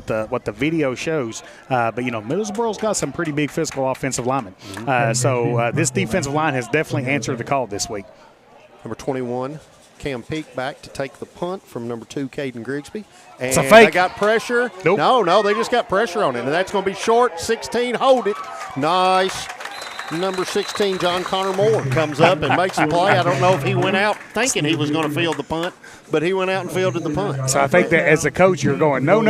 what the video shows. But, Middlesboro's got some pretty big physical offensive linemen. So this defensive line has definitely answered the call this week. Number 21, Cam Peak back to take the punt from number 2, Caden Grigsby. And it's a fake. They got pressure. Nope. No, they just got pressure on it. And that's going to be short. 16, hold it. Nice. Number 16, John Connor Moore, comes up and makes a play. I don't know if he went out thinking he was going to field the punt, but he went out and fielded the punt. So I think that as a coach, you're going, no.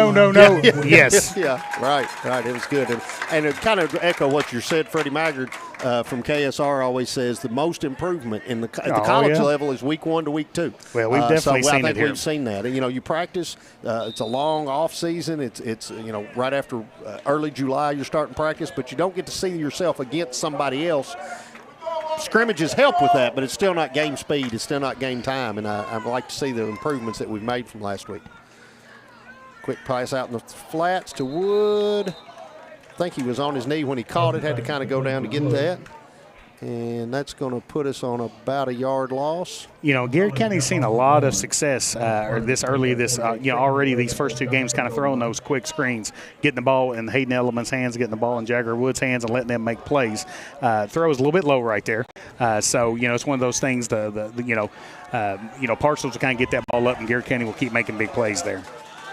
Yes. Yeah, right. It was good. And it kind of echo what you said, Freddie Maggard from KSR always says the most improvement at the college level is week 1 to week 2. Well, we've definitely seen it here. I think we've seen that. And, you practice. It's a long off season. It's right after early July you're starting practice, but you don't get to see yourself against somebody else. Scrimmages help with that, but it's still not game speed. It's still not game time, and I'd like to see the improvements that we've made from last week. Quick pass out in the flats to Wood. I think he was on his knee when he caught it, had to kind of go down to get that. And that's going to put us on about a yard loss. Garrett County's seen a lot of success already these first 2 games kind of throwing those quick screens, getting the ball in Hayden Elliman's hands, getting the ball in Jagger Wood's hands and letting them make plays. Throw is a little bit low right there. So, it's one of those things, Parcels will kind of get that ball up and Garrett County will keep making big plays there.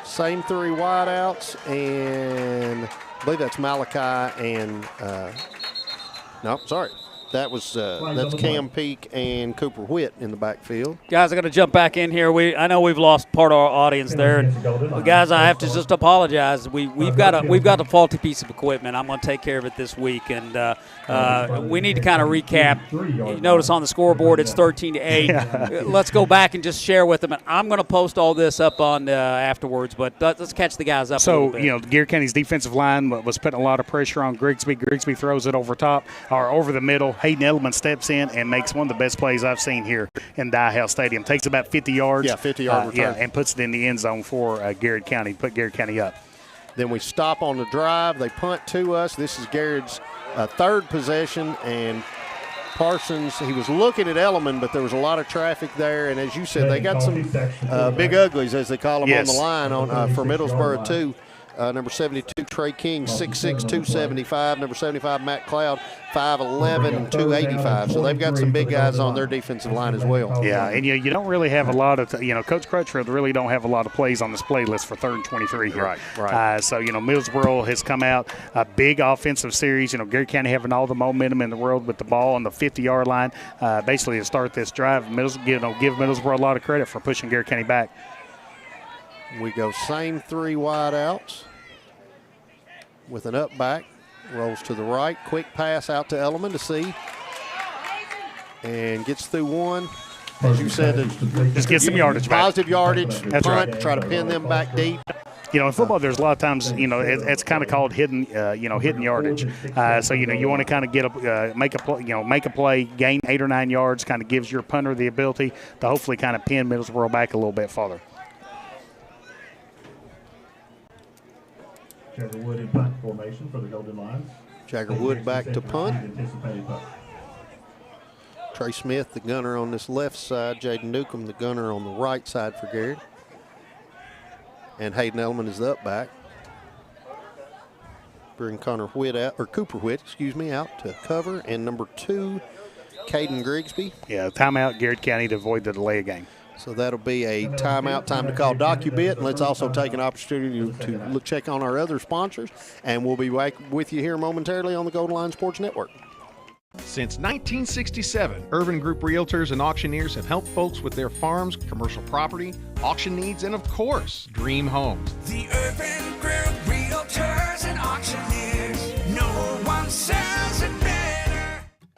Same 3 wideouts, and I believe that's Malachi and that's Cam Peak and Cooper Whitt in the backfield. Guys, I got to jump back in here. I know we've lost part of our audience there, and guys, I have to just apologize. We've got a faulty piece of equipment. I'm going to take care of it this week, and we need to kind of recap. You notice on the scoreboard it's 13-8. Let's go back and just share with them. And I'm going to post all this up on afterwards, but let's catch the guys up. So Garrett County's defensive line was putting a lot of pressure on Grigsby. Grigsby throws it over the middle. Hayden Edelman steps in and makes one of the best plays I've seen here in Dye Stadium. Takes about 50 yards. Yeah, 50-yard return. And puts it in the end zone for Garrett County. Put Garrett County up. Then we stop on the drive. They punt to us. This is Garrett's 3rd possession, and Parsons, he was looking at Elliman, but there was a lot of traffic there. And as you said, they got some big uglies, as they call them, on the line for Middlesboro, too. Number 72, Trey King, 6'6", 275. Number 75, Matt Cloud, 5'11", and 285. So they've got some big guys on their defensive line as well. Yeah, and you don't really have a lot of, Coach Crutchfield really don't have a lot of plays on this play list for 3rd and 23 here. Right. So, Middlesboro has come out, a big offensive series. Garrett County having all the momentum in the world with the ball on the 50-yard line, basically to start this drive. Give Middlesboro a lot of credit for pushing Garrett County back. We go same 3 wide outs with an up back. Rolls to the right. Quick pass out to Elliman to see. And gets through one. As you said, just get some yardage back. Positive yardage. That's punt, right. Try to pin them back deep. In football, there's a lot of times, it's kind of called hidden yardage. So, you want to kind of make a play, gain 8 or 9 yards, kind of gives your punter the ability to hopefully kind of pin Middlesboro back a little bit farther. Jagger Wood in punt formation for the Golden Lions. Jagger Wood back to punt. Trey Smith, the gunner on this left side. Jaden Newcomb, the gunner on the right side for Garrett. And Hayden Elliman is the up back. Bring Cooper Whitt, out to cover. And number 2, Caden Grigsby. Yeah, timeout, Garrett County to avoid the delay of game. So that'll be a timeout, time to call DocuBit. And let's also take an opportunity to check on our other sponsors. And we'll be back with you here momentarily on the Golden Line Sports Network. Since 1967, Urban Group Realtors and Auctioneers have helped folks with their farms, commercial property, auction needs, and of course, dream homes. The Urban Group Realtors and Auctioneers. No one sells it better.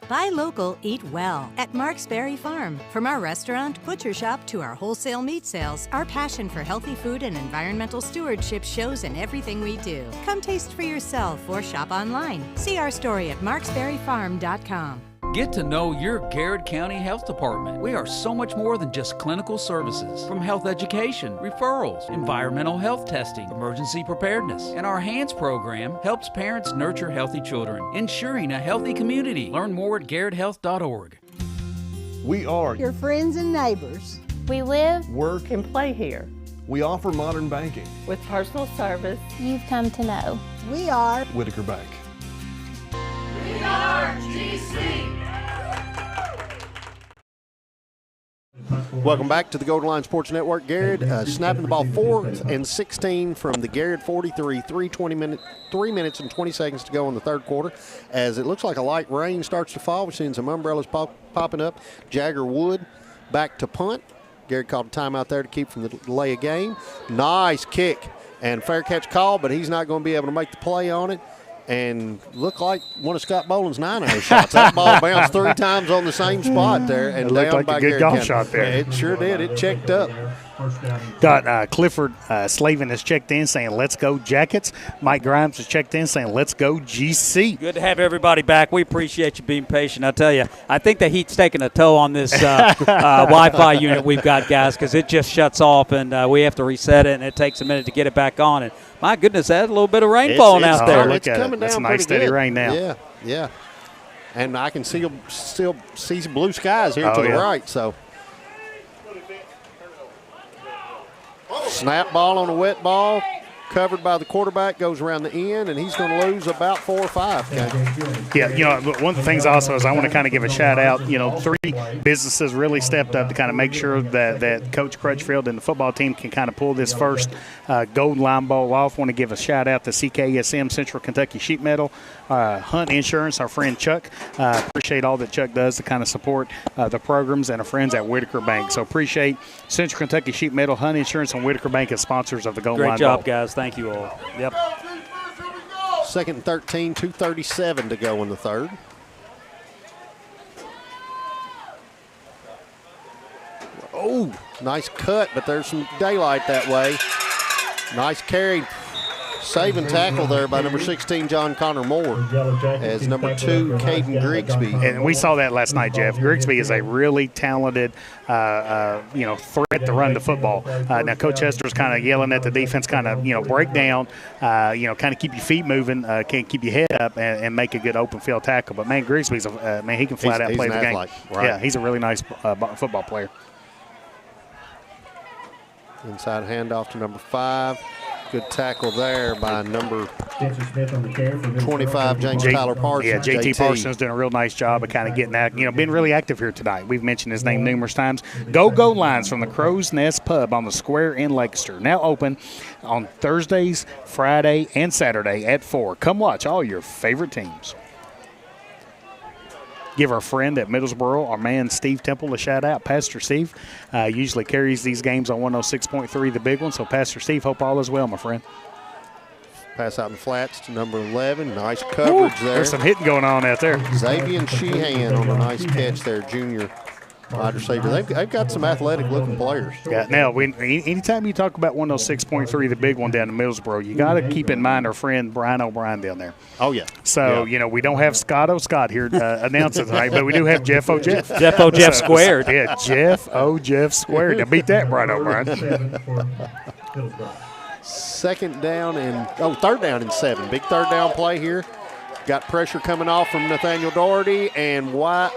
Buy local, eat well at Mark's Berry Farm. From our restaurant, butcher shop to our wholesale meat sales, our passion for healthy food and environmental stewardship shows in everything we do. Come taste for yourself or shop online. See our story at marksberryfarm.com. Get to know your Garrard County Health Department. We are so much more than just clinical services. From health education, referrals, environmental health testing, emergency preparedness, and our HANDS program helps parents nurture healthy children, ensuring a healthy community. Learn more at garretthealth.org. We are your friends and neighbors. We live, work, and play here. We offer modern banking. With personal service you've come to know. We are Whitaker Bank. We are GC. Welcome back to the Golden Line Sports Network. Garrard snapping the ball 4th and 16 from the Garrard 43. 3 minutes and 20 seconds to go in the third quarter. As it looks like a light rain starts to fall, we're seeing some umbrellas popping up. Jagger Wood back to punt. Garrard called a timeout there to keep from the delay of game. Nice kick and fair catch call, but he's not going to be able to make the play on it. And looked like one of Scott Boland's 9-0 shots. That ball bounced 3 times on the same spot there. And it looked down like by a good Garrard golf County. shot there. It sure did. It checked up. Got Clifford Slavin has checked in saying, let's go Jackets. Mike Grimes has checked in saying, let's go GC. Good to have everybody back. We appreciate you being patient. I tell you, I think the heat's taking a toll on this Wi-Fi unit we've got, guys, because it just shuts off, and we have to reset it, and it takes a minute to get it back on. And my goodness, that's a little bit of rain falling out there. It's coming down. That's a nice steady rain now. Yeah, yeah. And I can still see some blue skies here to the right. So snap ball on a wet ball, covered by the quarterback, goes around the end, and he's going to lose about 4 or 5. Yeah, one of the things also is I want to kind of give a shout out. 3 businesses really stepped up to kind of make sure that Coach Crutchfield and the football team can kind of pull this first Golden Line Bowl off. Want to give a shout out to CKSM, Central Kentucky Sheet Metal, Hunt Insurance, our friend Chuck. Appreciate all that Chuck does to kind of support the programs, and our friends at Whitaker Bank. So appreciate Central Kentucky Sheet Metal, Hunt Insurance, and Whitaker Bank as sponsors of the Golden Line Bowl. Great job, guys. Thank you all. Yep. 2nd and 13, 2:37 to go in the third. Oh, nice cut, but there's some daylight that way. Nice carry. Saving tackle there by number 16, John Connor Moore, as number 2, Caden Grigsby. And we saw that last night, Jeff. Grigsby is a really talented, threat to run the football. Now, Coach Hester's kind of yelling at the defense, kind of, break down, kind of keep your feet moving, can't keep your head up, and make a good open field tackle. But, man, Grigsby's, he can flat out play the game. Right. Yeah, he's a really nice football player. Inside handoff to number 5. Good tackle there by number 25, James Tyler Parsons. Yeah, JT Parsons doing a real nice job of kind of getting that, being really active here tonight. We've mentioned his name numerous times. Go Lines from the Crow's Nest Pub on the Square in Lancaster. Now open on Thursdays, Friday, and Saturday at 4. Come watch all your favorite teams. Give our friend at Middlesboro, our man Steve Temple, a shout-out. Pastor Steve usually carries these games on 106.3, the big one. So, Pastor Steve, hope all is well, my friend. Pass out in the flats to number 11. Nice coverage there. There's some hitting going on out there. Xavier Sheehan on a nice catch there, junior wide receiver. They've got some athletic-looking players. Yeah. Now, anytime you talk about 106.3, the big one down in Middlesboro, you got to keep in mind our friend Brian O'Brien down there. Oh, yeah. So, we don't have Scott O'Scott here announcing tonight, but we do have Jeff O'Jeff. Jeff O'Jeff squared. Yeah, Jeff O'Jeff squared. Now, beat that, Brian O'Brien. Third down and 7. Big third down play here. Got pressure coming off from Nathaniel Doherty, and number 1,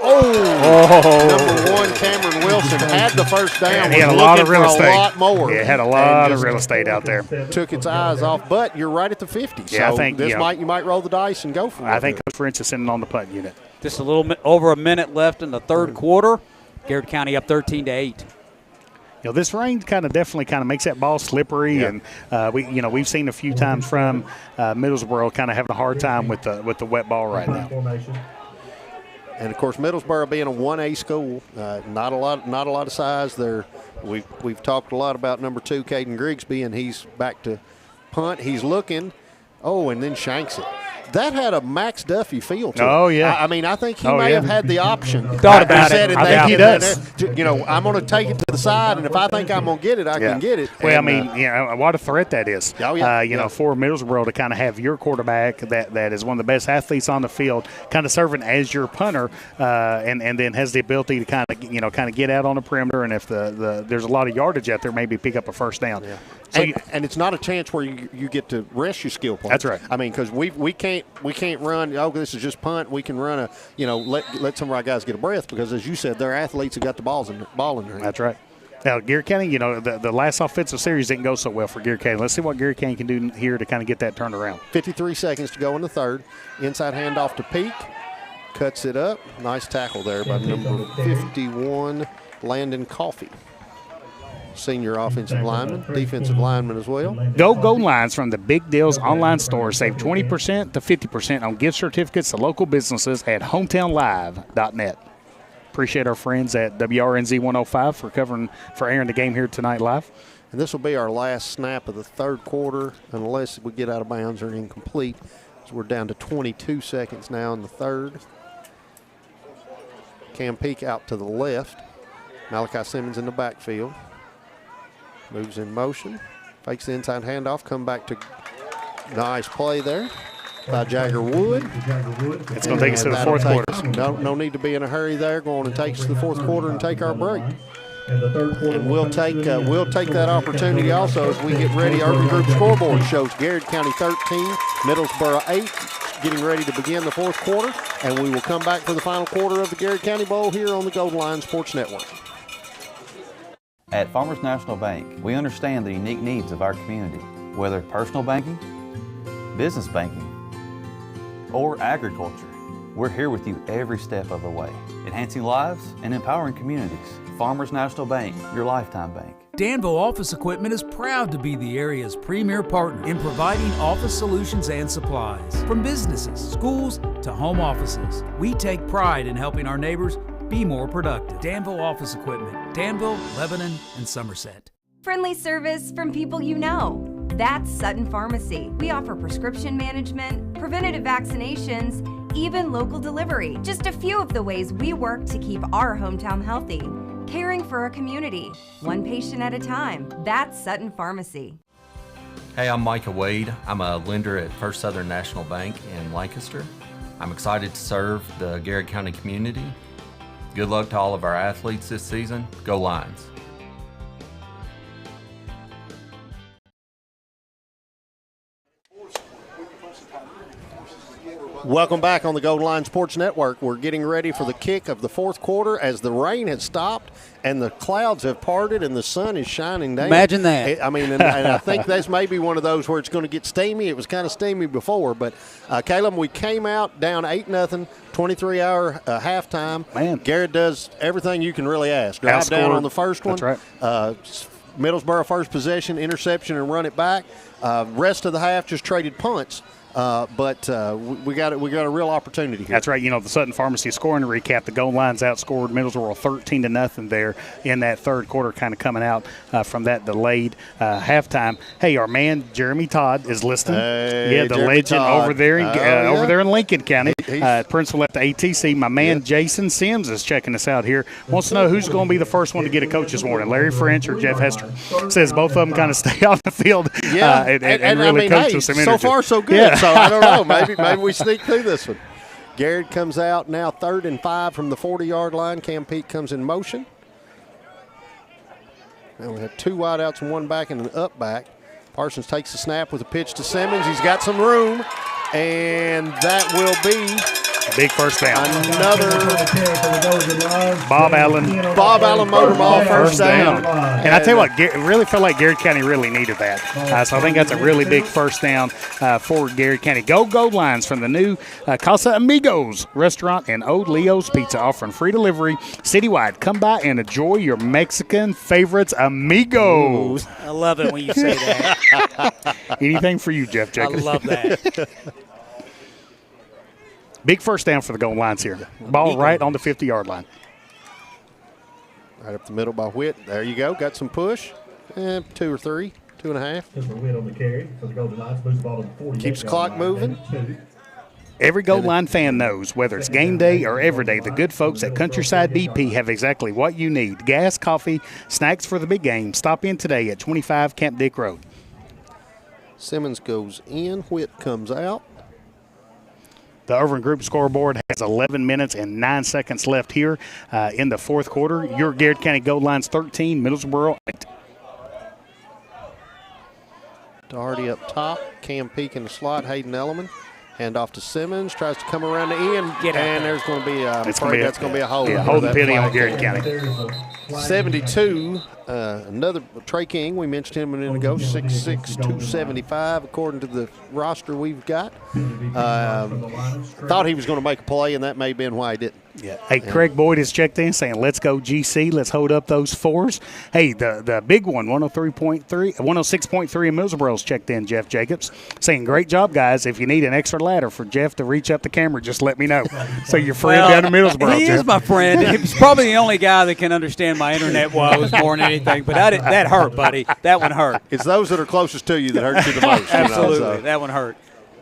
Cameron Wilson had the first down. He had a lot of real estate. A lot more. Yeah, had a lot of real estate out there. Took its eyes off, but you're right at the 50. Yeah, so I think you might roll the dice and go for it. I think Coach French is sitting on the punt unit. Just a little over a minute left in the third quarter. Garrard County up 13-8. This rain definitely makes that ball slippery, and we've seen a few times from Middlesboro kind of having a hard time with the wet ball right now. And of course, Middlesboro being a 1A school, not a lot of size there. We've talked a lot about number 2, Caden Grigsby, and he's back to punt. He's looking, and then shanks it. That had a Max Duffy feel to it. Oh, yeah. I think he may have had the option. Thought about it. I think he does. I'm going to take it to the side, and if I think I'm going to get it, I can get it. Well, what a threat that is. Oh, yeah. For Middlesboro to kind of have your quarterback that is one of the best athletes on the field, kind of serving as your punter, and then has the ability to kind of get out on the perimeter, and if there's a lot of yardage out there, maybe pick up a first down. Yeah. So and it's not a chance where you get to rest your skill points. That's right. Because we can't run. This is just punt. We can run let some of our guys get a breath because, as you said, they're athletes who got the ball in their hand. That's right. Now, Garrard County, you know, the last offensive series didn't go so well for Garrard County. Let's see what Garrard County can do here to kind of get that turned around. 53 seconds to go in the third. Inside handoff to Peak. Cuts it up. Nice tackle there by number 51, Landon Coffey. Senior offensive lineman, defensive lineman as well. Go Lines from the Big Deals online store. Save 20% to 50% on gift certificates to local businesses at hometownlive.net. Appreciate our friends at WRNZ 105 for airing the game here tonight live. And this will be our last snap of the third quarter, unless we get out of bounds or incomplete. So we're down to 22 seconds now in the third. Cam Peak out to the left. Malachi Simmons in the backfield. Moves in motion. Fakes the inside handoff. Come back to nice play there by Jagger Wood. It's going to take us to the fourth quarter. No need to be in a hurry there. Going to take us to the fourth quarter and take our break. And we'll take that opportunity also as we get ready. Urban Group scoreboard shows Garrard County 13, Middlesboro 8, getting ready to begin the fourth quarter. And we will come back for the final quarter of the Garrard County Bowl here on the Golden Lion Sports Network. At Farmers National Bank, we understand the unique needs of our community, whether personal banking, business banking, or agriculture. We're here with you every step of the way, enhancing lives and empowering communities. Farmers National Bank, your lifetime bank. Danville Office Equipment is proud to be the area's premier partner in providing office solutions and supplies. From businesses, schools, to home offices, we take pride in helping our neighbors be more productive. Danville Office Equipment, Danville, Lebanon, and Somerset. Friendly service from people you know. That's Sutton Pharmacy. We offer prescription management, preventative vaccinations, even local delivery. Just a few of the ways we work to keep our hometown healthy. Caring for a community, one patient at a time. That's Sutton Pharmacy. Hey, I'm Micah Wade. I'm a lender at First Southern National Bank in Lancaster. I'm excited to serve the Garrard County community. Good luck to all of our athletes this season. Go Lions. Welcome back on the Golden Lion Sports Network. We're getting ready for the kick of the fourth quarter as the rain has stopped and the clouds have parted and the sun is shining down. Imagine that. I mean, and I think that's maybe one of those where it's going to get steamy. It was kind of steamy before, but Caleb, we came out down 8-0, 23-hour halftime. Man, Garrard does everything you can really ask. Drive down on the first one. That's right. Middlesboro first possession, interception, and run it back. Rest of the half just traded punts. But we got a real opportunity here. That's right. You know, the Sutton Pharmacy scoring recap, the Gold Lions outscored Middlesboro 13-0 there in that third quarter, kind of coming out from that delayed halftime. Hey, our man Jeremy Todd is listening. Hey, the Jeremy legend Todd. over there in Lincoln County. Principal at the ATC. My man Yeah. Jason Sims is checking us out here. Wants to know who's going to be the first one to get a coach's warning, Larry French or Jeff Hester. Says both of them kind of stay on the field and really I mean, coach with some energy. So far, so good. Yeah. So I don't know. Maybe we sneak through this one. Garrard comes out now 3rd and 5 from the 40-yard line. Cam Peak comes in motion. Now we have 2 wideouts and 1 back and an up back. Parsons takes the snap with a pitch to Simmons. He's got some room, and that will be a big first down. Another Bob Allen motor ball first down. And I tell you what, it really felt like Garrard County really needed that. So I think that's a really big first down for Garrard County. Go Lions from the new Casa Amigos restaurant and Old Leo's Pizza, offering free delivery citywide. Come by and enjoy your Mexican favorites, Amigos. Ooh, I love it when you say that. Anything for you, Jeff Jenkins. I love that. Big first down for the Golden Lions here. Ball right on the 50-yard line. Right up the middle by Whit. There you go. Got some push. 2 or 3, 2.5. Just for Whit on the carry for the Golden Lions. Moves the ball to the 48. Keeps the clock moving. Every Gold Line fan knows, whether it's game day or every day, the good folks at Countryside BP have exactly what you need. Gas, coffee, snacks for the big game. Stop in today at 25 Camp Dick Road. Simmons goes in. Whit comes out. The Irvin Group scoreboard has 11 minutes and 9 seconds left here in the fourth quarter. Your Garrard County Gold Lions 13, Middlesboro 8. Doherty up top. Cam Peak in the slot. Hayden Elliman. Hand off to Simmons, tries to come around the end, and there's going to be that's going to be a hold. Yeah, holding penalty on Garrett County. 72, another Trey King, we mentioned him a minute ago, 6'6", 275 according to the roster we've got. Thought he was going to make a play, and that may have been why he didn't. Yeah. Hey, Craig Boyd has checked in saying, let's go GC. Let's hold up those fours. Hey, the big one, 106.3 in Middlesboro's checked in, Jeff Jacobs, saying, great job, guys. If you need an extra ladder for Jeff to reach up the camera, just let me know. So your friend down in Middlesboro, He Jeff. is my friend. He's probably the only guy that can understand my internet woes more than anything. But that hurt, buddy. That one hurt. It's those that are closest to you that hurt you the most. Absolutely. That one hurt.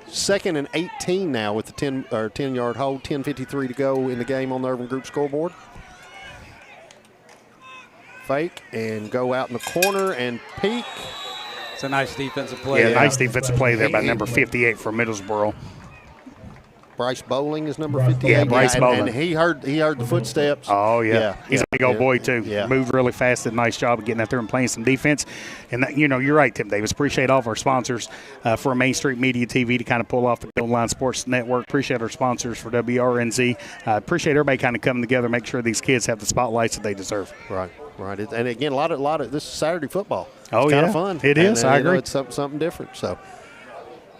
2nd and 18 now with the 10-yard hold, 10:53 to go in the game on the Urban Group scoreboard. Fake and go out in the corner and peek. It's a nice defensive play. Yeah, nice defensive play there by number 58 for Middlesboro. Bryce Bowling is number 58. Yeah, Bryce Bowling. And he heard the footsteps. Oh, yeah. He's a big old boy, too. Yeah. Moved really fast. Did a nice job of getting out there and playing some defense. And, you're right, Tim Davis. Appreciate all of our sponsors for Main Street Media TV to kind of pull off the Gold Line Sports Network. Appreciate our sponsors for WRNZ. Appreciate everybody kind of coming together, make sure these kids have the spotlights that they deserve. Right. And, again, a lot of this is Saturday football. Oh, it's kind of yeah. fun. It is. I agree. It's something different, so.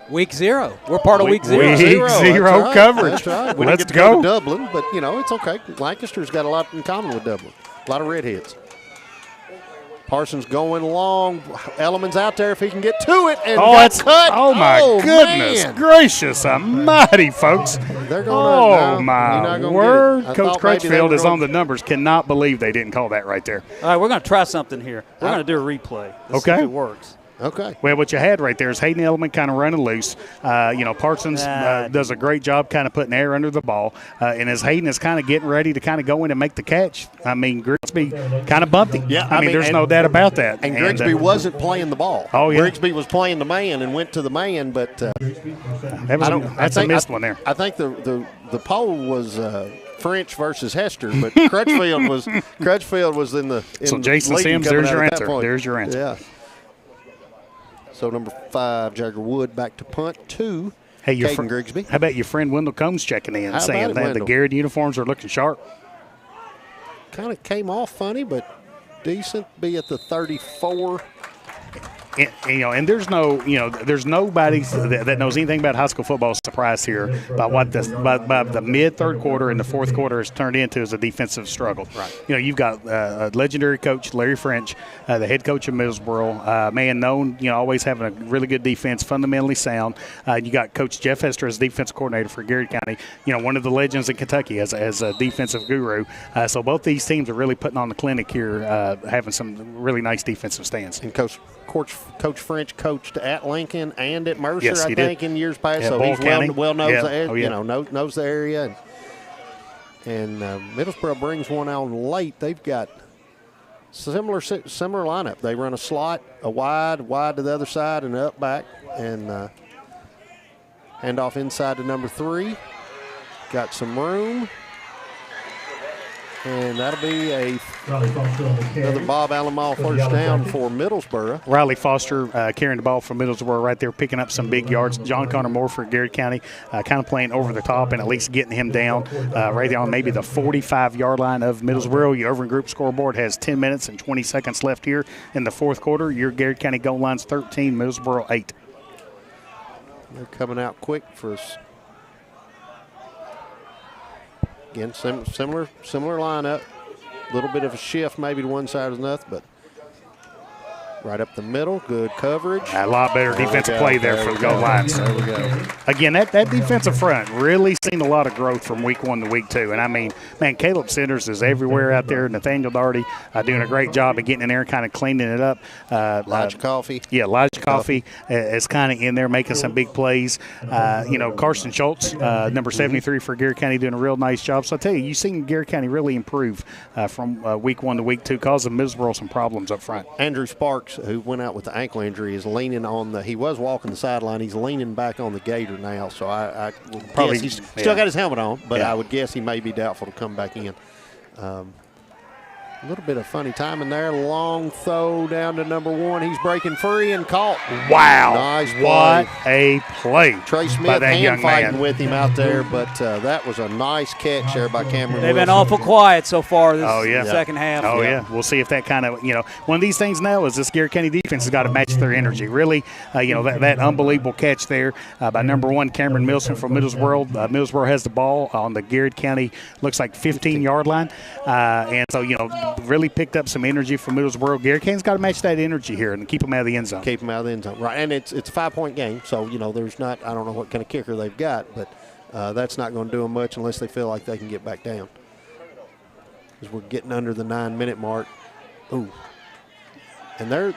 Week 0. We're part of week 0. Week zero coverage. That's right. We Let's didn't get to go. to Dublin, but, it's okay. Lancaster's got a lot in common with Dublin. A lot of redheads. Parsons going long. Elliman's out there if he can get to it. And got cut. Oh, my goodness man. gracious almighty, folks. They're gonna, my word. Coach Crutchfield is on the numbers. Cannot believe they didn't call that right there. All right, we're going to try something here. We're going to do a replay. Let's see if it works. Okay. Well, what you had right there is Hayden Edelman kind of running loose. Parsons does a great job kind of putting air under the ball. And as Hayden is kind of getting ready to kind of go in and make the catch, Grigsby kind of bumped him. Yeah, there's no doubt about that. And Grigsby wasn't playing the ball. Oh, yeah. Grigsby was playing the man and went to the man, but that's a missed one there. I think the poll was French versus Hester, but Crutchfield was in the so Jason Sims, there's your answer. There's your answer. Yeah. So number 5, Jagger Wood back to punt. 2, hey, Caden Grigsby. How about your friend Wendell Combs checking in, How saying about it, that the Garrard uniforms are looking sharp? Kind of came off funny, but decent. Be at the 34. And there's there's nobody that knows anything about high school football surprised here by what by the mid-third quarter and the fourth quarter has turned into as a defensive struggle. Right. You've got a legendary coach, Larry French, the head coach of Middlesboro, man known, always having a really good defense, fundamentally sound. You got Coach Jeff Hester as defensive coordinator for Garrard County, one of the legends in Kentucky as a defensive guru. So both these teams are really putting on the clinic here, having some really nice defensive stands. And Coach French coached at Lincoln and at Mercer, yes, I think, in years past. Yeah, so Bull he's County. well knows Yeah. knows the area. And Middlesboro brings one out late. They've got similar lineup. They run a slot, a wide to the other side, and up back, and hand off inside to number 3. Got some room. And that'll be another Bob Allenmall first down for Middlesboro. Riley Foster carrying the ball from Middlesboro right there, picking up some big yards. John Connor Moore for Garrard County, kind of playing over the top and at least getting him down right there on maybe the 45-yard line of Middlesboro. Your Urban Group scoreboard has 10 minutes and 20 seconds left here in the fourth quarter. Your Garrard County goal line's 13, Middlesboro 8. They're coming out quick for us. Again, similar lineup. A little bit of a shift maybe to one side or the other, but right up the middle, good coverage. A lot better defensive play there for the goal lines. There we go. Again, that defensive front really seen a lot of growth from week 1 to week 2. And Caleb Sanders is everywhere out there. Nathaniel Daugherty doing a great job of getting in there and kind of cleaning it up. Elijah Coffey. Yeah, Elijah Coffey is kind of in there making some big plays. Carson Schultz, number 73 for Garrard County, doing a real nice job. So I tell you, you've seen Garrard County really improve from week 1 to week 2, causing Middlesboro some problems up front. Andrew Sparks, who went out with the ankle injury, is leaning on he was walking the sideline. He's leaning back on the gator now. So I probably he's still got his helmet on, but I would guess he may be doubtful to come back in. A little bit of funny timing there. Long throw down to number 1. He's breaking free and caught. Wow. Nice play. What a play. Trey by Smith that young hand fighting man. with him out there, but that was a nice catch there by Cameron They've been Wilson. awful quiet so far this Oh, yeah. second half. Oh, yeah. We'll see if that kind of, one of these things now is this Garrett County defense has got to match their energy. Really, that unbelievable catch there by number 1, Cameron Milson from Middlesboro. Middlesboro has the ball on the Garrett County, looks like 15-yard line. And so, really picked up some energy from Middlesboro. Garrett County's got to match that energy here and keep them out of the end zone. Keep them out of the end zone. Right, and it's a 5-point game, so, there's not, I don't know what kind of kicker they've got, but that's not going to do them much unless they feel like they can get back down. As we're getting under the 9-minute mark. Ooh. And they're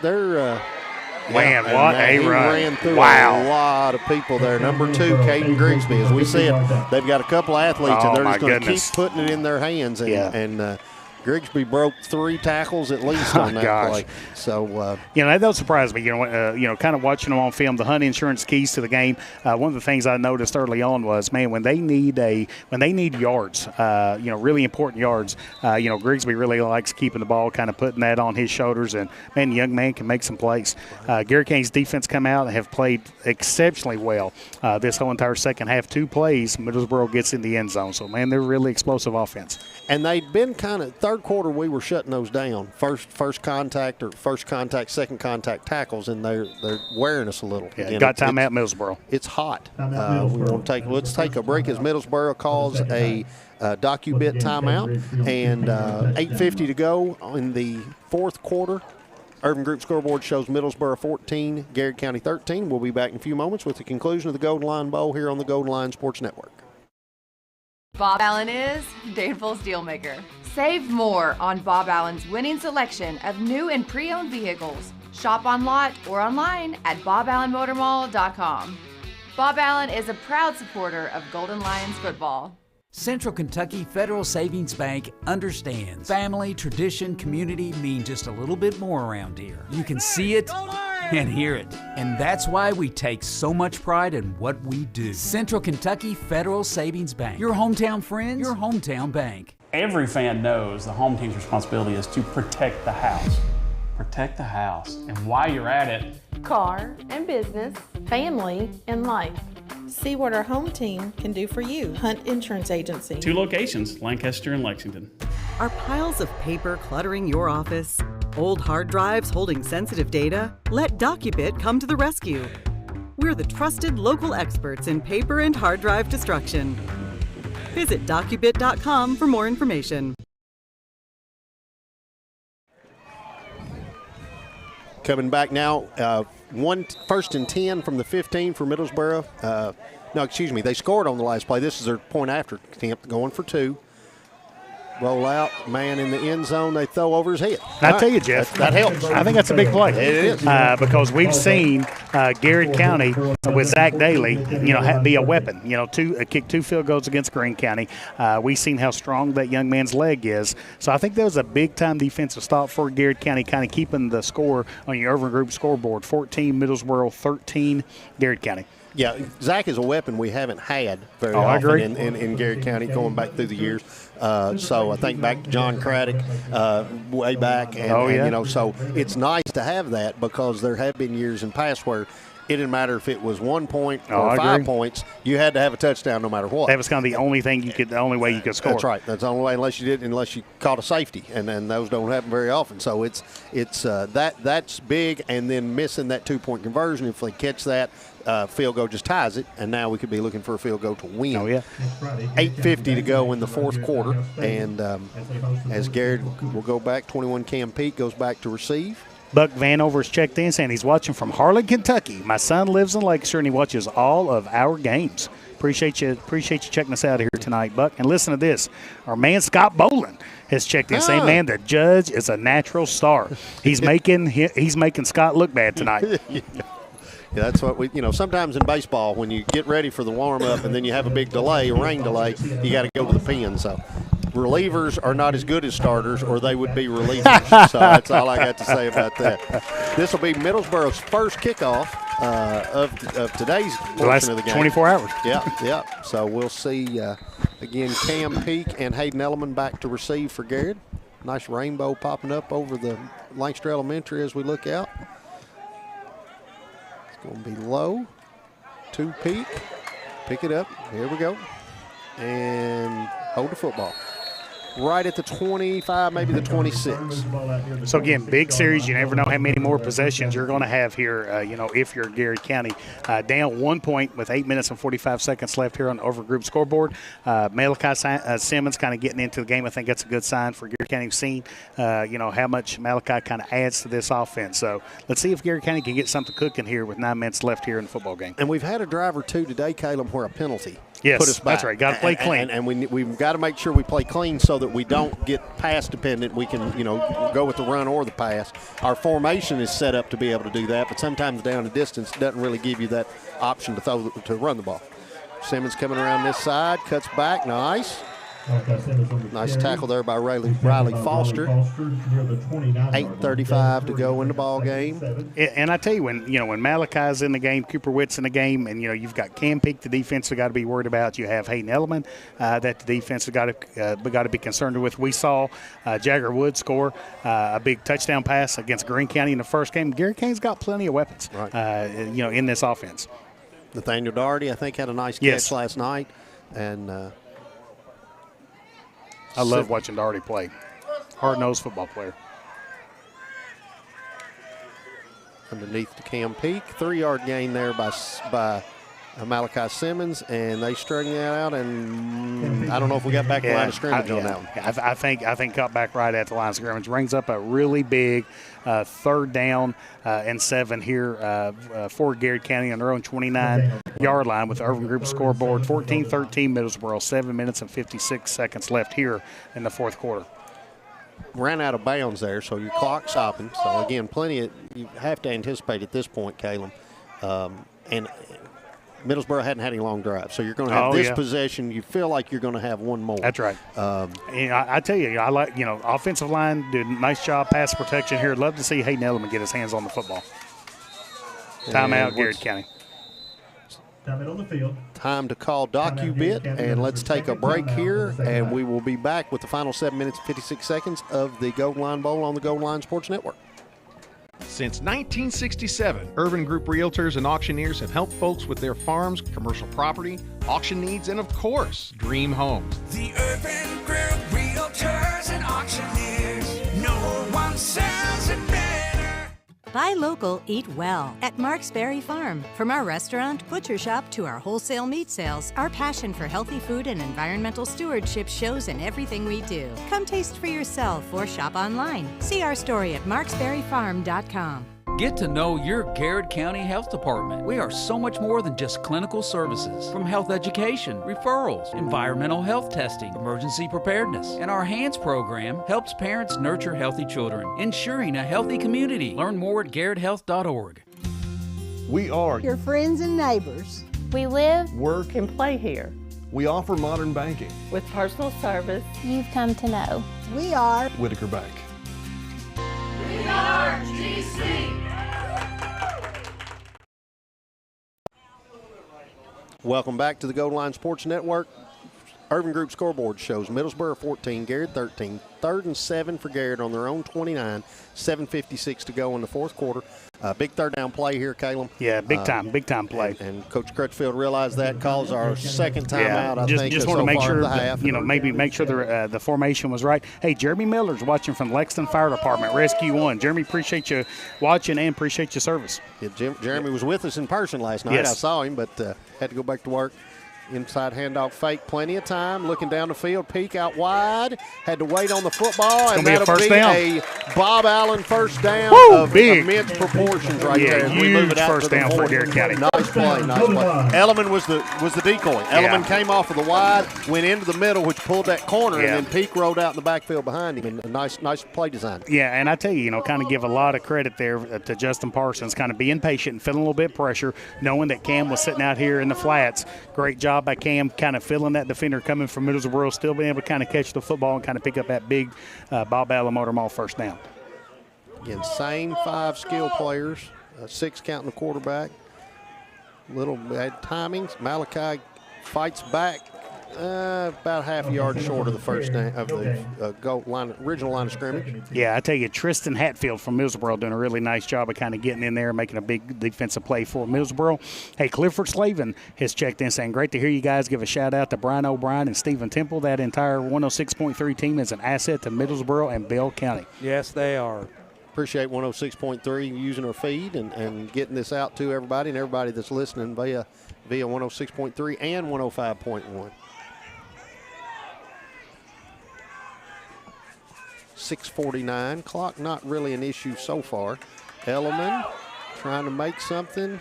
Man, what a he run. ran through Wow. a lot of people there. Number 2, Caden Grigsby. As we said, they've got a couple of athletes, and they're my just going to goodness. keep putting it in their hands. And, Yeah. and Grigsby broke 3 tackles at least on that gosh. play. So, that don't surprise me. Kind of watching them on film, the Hunt Insurance keys to the game. One of the things I noticed early on was, man, when they need yards, really important yards. Grigsby really likes keeping the ball, kind of putting that on his shoulders, and man, the young man can make some plays. Garrett County's defense come out and have played exceptionally well this whole entire second half. 2 plays, Middlesboro gets in the end zone. So man, they're really explosive offense. and they'd been kind of third quarter. We were shutting those down. First contact, second contact tackles, and they're wearing us a little. Yeah, Again, got time out Middlesboro. It's hot. Let's take a break as Middlesboro calls a DocuBit timeout, and 8:50 to go in the fourth quarter. Urban Group scoreboard shows Middlesboro 14, Garrett County 13. We'll be back in a few moments with the conclusion of the Golden Line Bowl here on the Golden Line Sports Network. Bob Allen is Danville's Dealmaker. Save more on Bob Allen's winning selection of new and pre-owned vehicles. Shop on lot or online at boballenmotormall.com. Bob Allen is a proud supporter of Golden Lions football. Central Kentucky Federal Savings Bank understands family, tradition, community mean just a little bit more around here. You can see it and hear it, and that's why we take so much pride in what we do. Central Kentucky Federal Savings Bank. Your hometown friends, your hometown bank. Every fan knows the home team's responsibility is to protect the house. Protect the house. And while you're at it, car and business, family and life. See what our home team can do for you. Hunt Insurance Agency. 2 locations, Lancaster and Lexington. Are piles of paper cluttering your office? Old hard drives holding sensitive data? Let DocuBit come to the rescue. We're the trusted local experts in paper and hard drive destruction. Visit DocuBit.com for more information. Coming back now, 1st and 10 from the 15 for Middlesboro. They scored on the last play. This is their point after attempt, going for 2. Roll out, man in the end zone, they throw over his head. I tell you, Jeff, that helps. I think that's a big play. It is. Because we've seen Garrett County with Zach Daly, be a weapon. Kick 2 field goals against Greene County. We've seen how strong that young man's leg is. So I think that was a big-time defensive stop for Garrett County, kind of keeping the score on your Urban Group scoreboard. 14 Middlesboro, 13 Garrett County. Yeah, Zach is a weapon we haven't had very I often agree. in Garrett County going back through the years. So I think back to John Craddock way back. So it's nice to have that because there have been years in past where it didn't matter if it was 1 point or 5 points. You had to have a touchdown no matter what. That was kind of the only way you could score. That's right. That's the only way unless you caught a safety, and those don't happen very often. So it's that's big, and then missing that 2-point conversion. If they catch that, field goal just ties it, and now we could be looking for a field goal to win. Oh, yeah. 8:50 to go in the fourth quarter, and as Garrett will go back, 21 Cam Peake goes back to receive. Buck Vanover's checked in saying he's watching from Harlan, Kentucky. My son lives in Lancaster, and he watches all of our games. Appreciate you checking us out here tonight, Buck. And listen to this. Our man Scott Boland has checked in saying, man, the judge is a natural star. He's making Scott look bad tonight. Yeah, that's what we, sometimes in baseball, when you get ready for the warm-up and then you have a big delay, a rain delay, you got to go to the pen. So relievers are not as good as starters, or they would be relievers. So that's all I got to say about that. This will be Middlesboro's first kickoff of today's portion of the game. 24 hours. Yeah. So we'll see, again, Cam Peake and Hayden Elliman back to receive for Garrett. Nice rainbow popping up over the Lancaster Elementary as we look out. It's going to be low. 2 peak. Pick it up. Here we go. And hold the football. Right at the 25, maybe the 26. So, again, big series. You never know how many more possessions you're going to have here, if you're Garrard County. Down 1 point with 8 minutes and 45 seconds left here on the over group scoreboard. Malachi Simmons kind of getting into the game. I think that's a good sign for Garrard County. We've seen, how much Malachi kind of adds to this offense. So, let's see if Garrard County can get something cooking here with 9 minutes left here in the football game. And we've had a drive or two today, Caleb, where a penalty Yes, put us back. that's right. Got to play clean. And we've got to make sure we play clean so that we don't get pass dependent. We can, go with the run or the pass. Our formation is set up to be able to do that, but sometimes down the distance doesn't really give you that option to run the ball. Simmons coming around this side, cuts back, nice. Nice tackle there by Riley Foster. 8:35 to go in the ball game. And I tell you, when Malachi's in the game, Cooper Witt's in the game, and you've got Cam Peak, the defense we got to be worried about. You have Hayden Elliman, that the defense we got to be concerned with. We saw Jagger Wood score a big touchdown pass against Greene County in the first game. Garrard County's got plenty of weapons, in this offense. Nathaniel Doherty, I think, had a nice catch last night, and. I love watching Doherty play. Hard-nosed football player. Underneath to Cam Peak. 3-yard gain there by Malachi Simmons, and they straighten that out, and I don't know if we got back to the line of scrimmage on that one. I think cut back right at the line of scrimmage. Brings up a really big 3rd down and 7 here for Garrard County on their own 29-yard line with the Irving Group scoreboard. 14-13 Middlesboro, 7 minutes and 56 seconds left here in the 4th quarter. Ran out of bounds there, so your clock stopping. So, again, you have to anticipate at this point, Caleb. And Middlesboro hadn't had any long drives, so you're going to have this possession. You feel like you're going to have one more. That's right. I tell you, I like offensive line did a nice job pass protection here. Love to see Hayden Elliman get his hands on the football. Timeout, Garrard County. Time on the field. Time to call DocuBit, and let's take a break here, and we will be back with the final 7 minutes and 56 seconds of the Gold Line Bowl on the Gold Line Sports Network. Since 1967, Urban Group Realtors and Auctioneers have helped folks with their farms, commercial property, auction needs, and of course, dream homes. The Urban Group Realtors and Auctioneers. No one sells it better. Buy local, eat well at Mark's Berry Farm. From our restaurant, butcher shop to our wholesale meat sales, our passion for healthy food and environmental stewardship shows in everything we do. Come taste for yourself or shop online. See our story at marksberryfarm.com. Get to know your Garrard County Health Department. We are so much more than just clinical services. From health education, referrals, environmental health testing, emergency preparedness, and our HANDS program helps parents nurture healthy children, ensuring a healthy community. Learn more at garrardhealth.org. We are your friends and neighbors. We live, work, and play here. We offer modern banking with personal service you've come to know. We are Whitaker Bank. We are GC. Welcome back to the Gold Line Sports Network. Urban Group scoreboard shows Middlesboro 14, Garrard 13. 3rd and 7 for Garrard on their own 29. 7:56 to go in the 4th quarter. Big 3rd down play here, Caleb. Yeah, big time play. And Coach Crutchfield realized that, calls our second time out. I think just want to make sure that, maybe make sure the formation was right. Hey, Jeremy Miller's watching from Lexington Fire Department, Rescue 1. Jeremy, appreciate you watching and appreciate your service. Yeah, Jeremy was with us in person last night. Yes. I saw him, but had to go back to work. Inside handoff fake, plenty of time. Looking down the field, Peak out wide. Had to wait on the football, and that'll be a Bob Allen first down of immense proportions right there. Huge we move it out first down for Garrard County. Nice play. Elliman was the decoy. Elliman came off of the wide, went into the middle, which pulled that corner, and then Peak rolled out in the backfield behind him. And a nice play design. Yeah, and I tell you, kind of give a lot of credit there to Justin Parsons, kind of being patient and feeling a little bit of pressure, knowing that Cam was sitting out here in the flats. Great job by Cam, kind of feeling that defender coming from Middlesboro, still being able to kind of catch the football and kind of pick up that big Bob Allen Motor Mall first down. Again, same 5 skill players, 6 counting the quarterback. Little bad timings. Malachi fights back, About half a yard short of the first down of the goal line, original line of scrimmage. Yeah, I tell you, Tristan Hatfield from Middlesboro doing a really nice job of kind of getting in there and making a big defensive play for Middlesboro. Hey, Clifford Slavin has checked in saying, great to hear you guys give a shout-out to Brian O'Brien and Stephen Temple. That entire 106.3 team is an asset to Middlesboro and Bell County. Yes, they are. Appreciate 106.3 using our feed and getting this out to everybody and everybody that's listening via 106.3 and 105.1. 6:49. Clock not really an issue so far. Elliman trying to make something.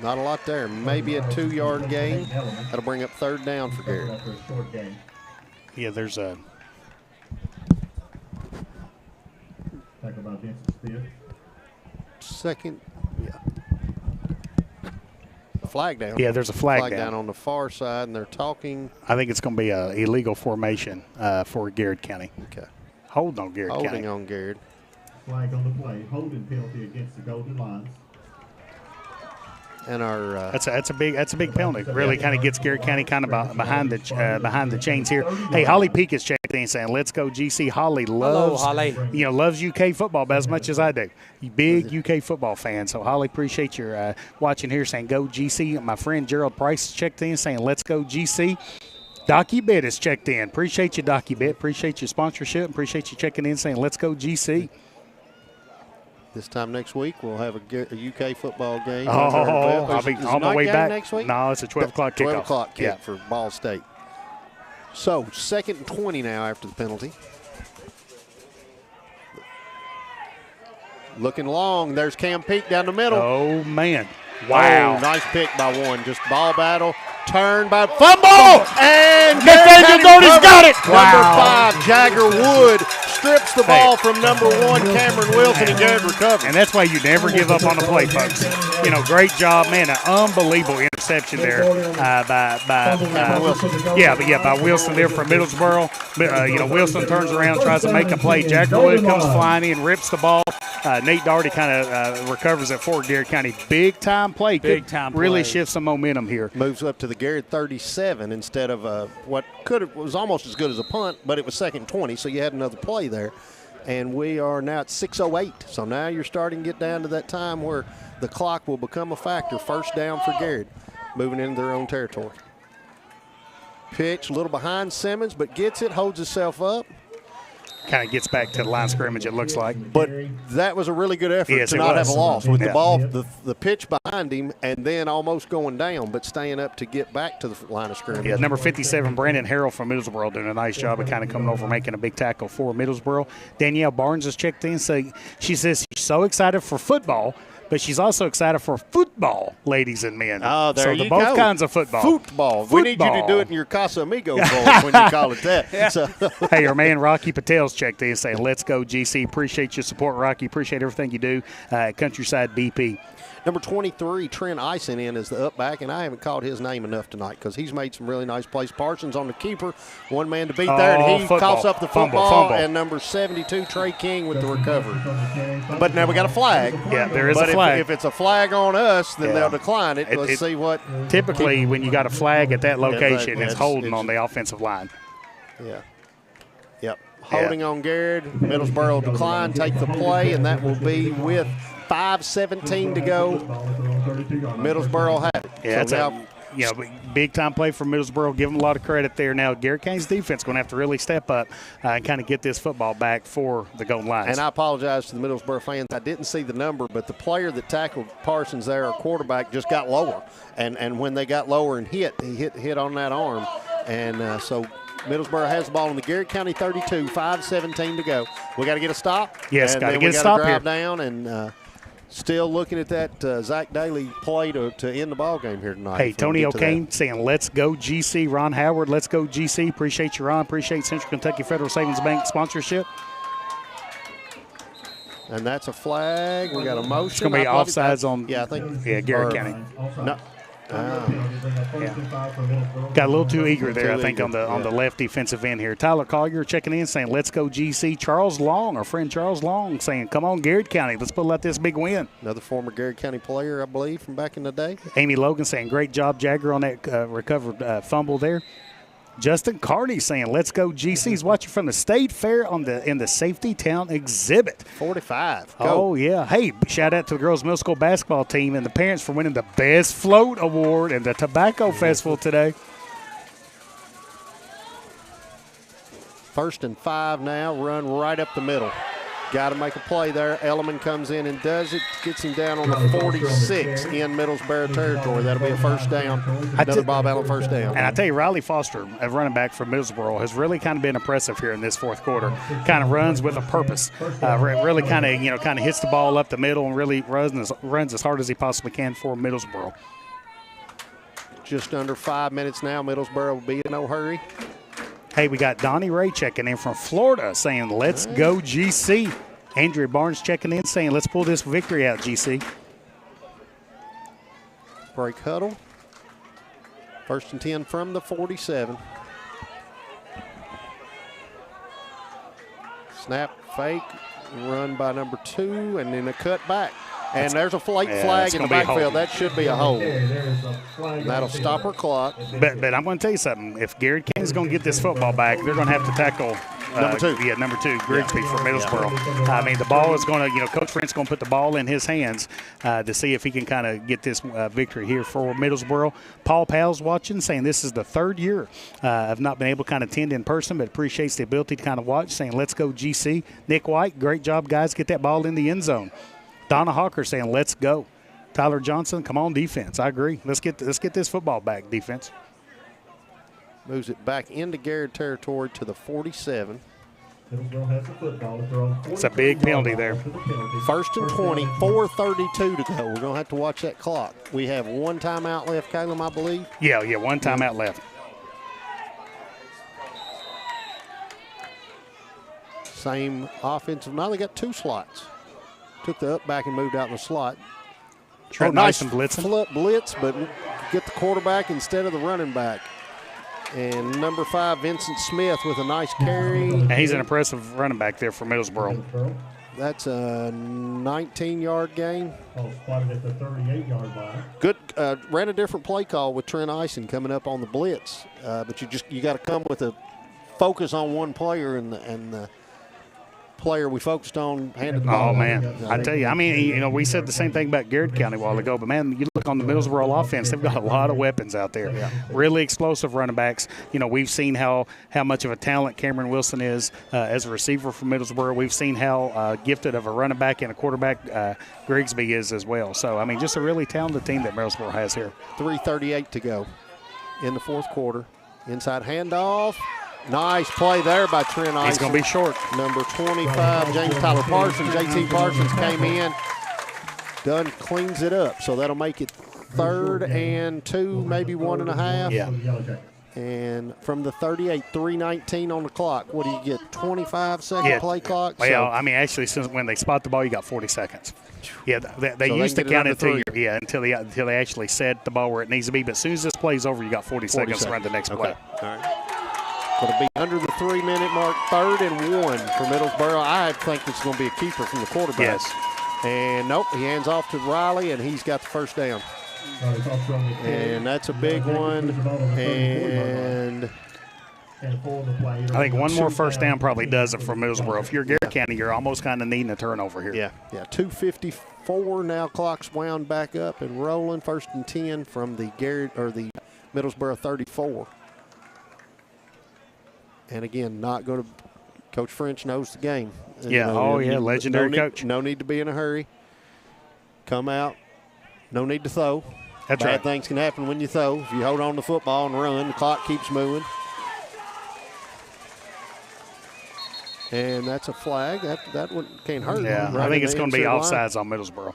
Not a lot there. Maybe a 2-yard gain. That'll bring up third down for Garrett. Yeah, there's a second. Yeah. Flag down. Yeah, there's a flag down on the far side, and they're talking. I think it's going to be an illegal formation for Garrard County. Okay. Holding on Garrard County. Holding on Garrard. Flag on the play. Holding penalty against the Golden Lions. And our that's a big penalty. Really kind of gets Garrard County kind of behind the chains here. Hey, Holly Peak is checking in saying, "Let's go GC." Holly loves loves UK football about as much as I do. Big UK football fan. So Holly, appreciate your watching here saying, "Go GC." My friend Gerald Price is checked in saying, "Let's go GC." Docky Bit is checked in. Appreciate you, Docky Bit. Appreciate your sponsorship. Appreciate you checking in saying, "Let's go GC." This time next week, we'll have a UK football game. I'll be on my way back. Next week? No, it's a 12 o'clock kickoff. 12 o'clock kick for Ball State. So, 2nd and 20 now after the penalty. Looking long. There's Cam Peak down the middle. Oh, man. Wow. Oh, nice pick by one. Just ball battle. Turn by fumble. And Nathaniel Doty's got it. Number 5, Jagger Wood, strips the ball from number 1, Cameron Wilson, and Garrett recovers. And that's why you never give up on the play, folks. Great job, man. An unbelievable interception there by Wilson there from Middlesboro. Wilson turns around, tries to make a play. Jagger Wood comes flying in, rips the ball. Nate Daugherty kind of recovers it for Garrett County. Big time play. Really shifts some momentum here. Moves up to the Garrett 37 instead of what was almost as good as a punt, but it was 2nd and 20, so you had another play there. And we are now at 6:08. So now you're starting to get down to that time where the clock will become a factor. First down for Garrett, moving into their own territory. Pitch a little behind Simmons, but gets it, holds himself up. Kind of gets back to the line of scrimmage, it looks like. But that was a really good effort to not have a loss. With the ball, the pitch behind him, and then almost going down, but staying up to get back to the line of scrimmage. Yeah, number 57, Brandon Harrell from Middlesboro, doing a nice job of kind of coming over, making a big tackle for Middlesboro. Danielle Barnes has checked in. So she says she's so excited for football, but she's also excited for football, ladies and men. Oh, there you both go. Kinds of football. Football. We need you to do it in your Casa Amigo voice when you call it that. So. Hey, our man Rocky Patel's checked in saying, "Let's go GC." Appreciate your support, Rocky. Appreciate everything you do at Countryside BP. Number 23, Trent Ison in as the up back, and I haven't called his name enough tonight because he's made some really nice plays. Parsons on the keeper, one man to beat there, and he coughs up the football. Fumble. And number 72, Trey King with the recovery. But now we got a flag. Yeah, there is a flag. If it's a flag on us, then they'll decline it. Let's see what. Typically, when you got a flag at that location, it's holding on the offensive line. Yeah. Yep. Holding on Garrard. Middlesboro decline, take the play, and that will be with 5:17 to go. Middlesboro have it. Yeah, so big time play for Middlesboro. Give them a lot of credit there. Now, Garrett County's defense going to have to really step up and kind of get this football back for the Golden Lions. And I apologize to the Middlesboro fans. I didn't see the number, but the player that tackled Parsons there, our quarterback, just got lower. And when they got lower and he hit on that arm. And so Middlesboro has the ball in the Garrett County 32, 5:17 to go. We got to get a stop. Yes, got to get a stop drive here. Down and still looking at that Zach Daly play to end the ball game here tonight. Hey, Tony O'Kane saying, "Let's go GC." Ron Howard, "Let's go GC." Appreciate you, Ron. Appreciate Central Kentucky Federal Savings Bank sponsorship. And that's a flag. We got a motion. It's going to be offsides on. Yeah, I think. Yeah, Garrett County. No. Got a little too eager there, I think, on the left defensive end here. Tyler Collier checking in saying, "Let's go GC." Charles Long, our friend Charles Long, saying, "Come on, Garrett County, let's pull out this big win." Another former Garrett County player, I believe, from back in the day. Amy Logan saying, "Great job, Jagger, on that recovered fumble there." Justin Carney saying, let's go GCs. Watching from the State Fair in the Safety Town exhibit. 45. Go. Oh, yeah. Hey, shout out to the girls' middle school basketball team and the parents for winning the Best Float Award at the Tobacco Festival today. 1st and 5 now, run right up the middle. Got to make a play there. Elliman comes in and does it. Gets him down on the 46 in Middlesboro territory. That'll be a first down. Another Bob Allen first down. And I tell you, Riley Foster, a running back from Middlesboro, has really kind of been impressive here in this fourth quarter. Kind of runs with a purpose. Really kind of hits the ball up the middle and really runs as hard as he possibly can for Middlesboro. Just under 5 minutes now. Middlesboro will be in no hurry. Hey, we got Donnie Ray checking in from Florida saying, let's go GC. Andrea Barnes checking in saying, let's pull this victory out, GC. Break huddle. 1st and 10 from the 47. Snap, fake, run by number 2, and then a cut back. And there's a late flag in the backfield. That should be a hold. That'll stop her clock. But I'm going to tell you something. If Garrard County's going to get this football back, they're going to have to tackle number 2. Yeah, number 2, Grigsby for Middlesboro. I mean, the ball is going to, Coach Friend's going to put the ball in his hands to see if he can kind of get this victory here for Middlesboro. Paul Powell's watching, saying this is the 3rd year I've not been able to kind of attend in person, but appreciates the ability to kind of watch, saying let's go GC. Nick White, great job, guys. Get that ball in the end zone. Donna Hawker saying, let's go. Tyler Johnson, come on, defense. I agree. Let's get this football back, defense. Moves it back into Garrard territory to the 47. It's a big penalty there. 1st and 20, 4:32 to go. We're going to have to watch that clock. We have one timeout left, Caleb, I believe. Yeah, one timeout left. Same offensive. Now they got 2 slots. Took the up back and moved out in the slot. Nice blitzing. Blitz, but get the quarterback instead of the running back. And number 5, Vincent Smith with a nice carry. And he's an impressive running back there for Middlesboro. That's a 19-yard gain. Spotted at the 38-yard line. Good. Ran a different play call with Trent Eisen coming up on the blitz. But you got to come with a focus on one player, and the player we focused on handed the ball. Oh, man. I tell you, I mean, we said the same thing about Garrard County a while ago, but, man, you look on the Middlesboro offense, they've got a lot of weapons out there. Yeah. Really explosive running backs. We've seen how much of a talent Cameron Wilson is as a receiver for Middlesboro. We've seen how gifted of a running back and a quarterback Grigsby is as well. So, I mean, just a really talented team that Middlesboro has here. 3:38 to go in the fourth quarter. Inside handoff. Nice play there by Trent Eisen. He's going to be short. Number 25, James Tyler Parsons. JT Parsons came in. Dunn cleans it up. So that'll make it 3rd and 2, maybe 1.5. Yeah. And from the 38, 3:19 on the clock. What do you get, 25-second play clock? Well, I mean, actually, since when they spot the ball, you got 40 seconds. Yeah, they used to count it until they actually set the ball where it needs to be. But as soon as this play's over, you got 40 seconds to run the next play. All right. Going to be under the 3-minute mark, 3rd and 1 for Middlesboro. I think it's going to be a keeper from the quarterback. Yes. And nope, he hands off to Riley, and he's got the first down. And that's a big one. And I think one more first down probably does it for Middlesboro. If you're Garrard County, you're almost kind of needing a turnover here. Yeah. 2:54 now. Clock's wound back up and rolling. 1st and 10 from the Middlesboro 34. And again, not going to. Coach French knows the game. Yeah. Legendary coach. No need to be in a hurry. Come out. No need to throw. That's Bad right. things can happen when you throw. If you hold on to the football and run, the clock keeps moving. And that's a flag. That one can't hurt. Yeah, right, I think it's going to be line. offsides on Middlesboro.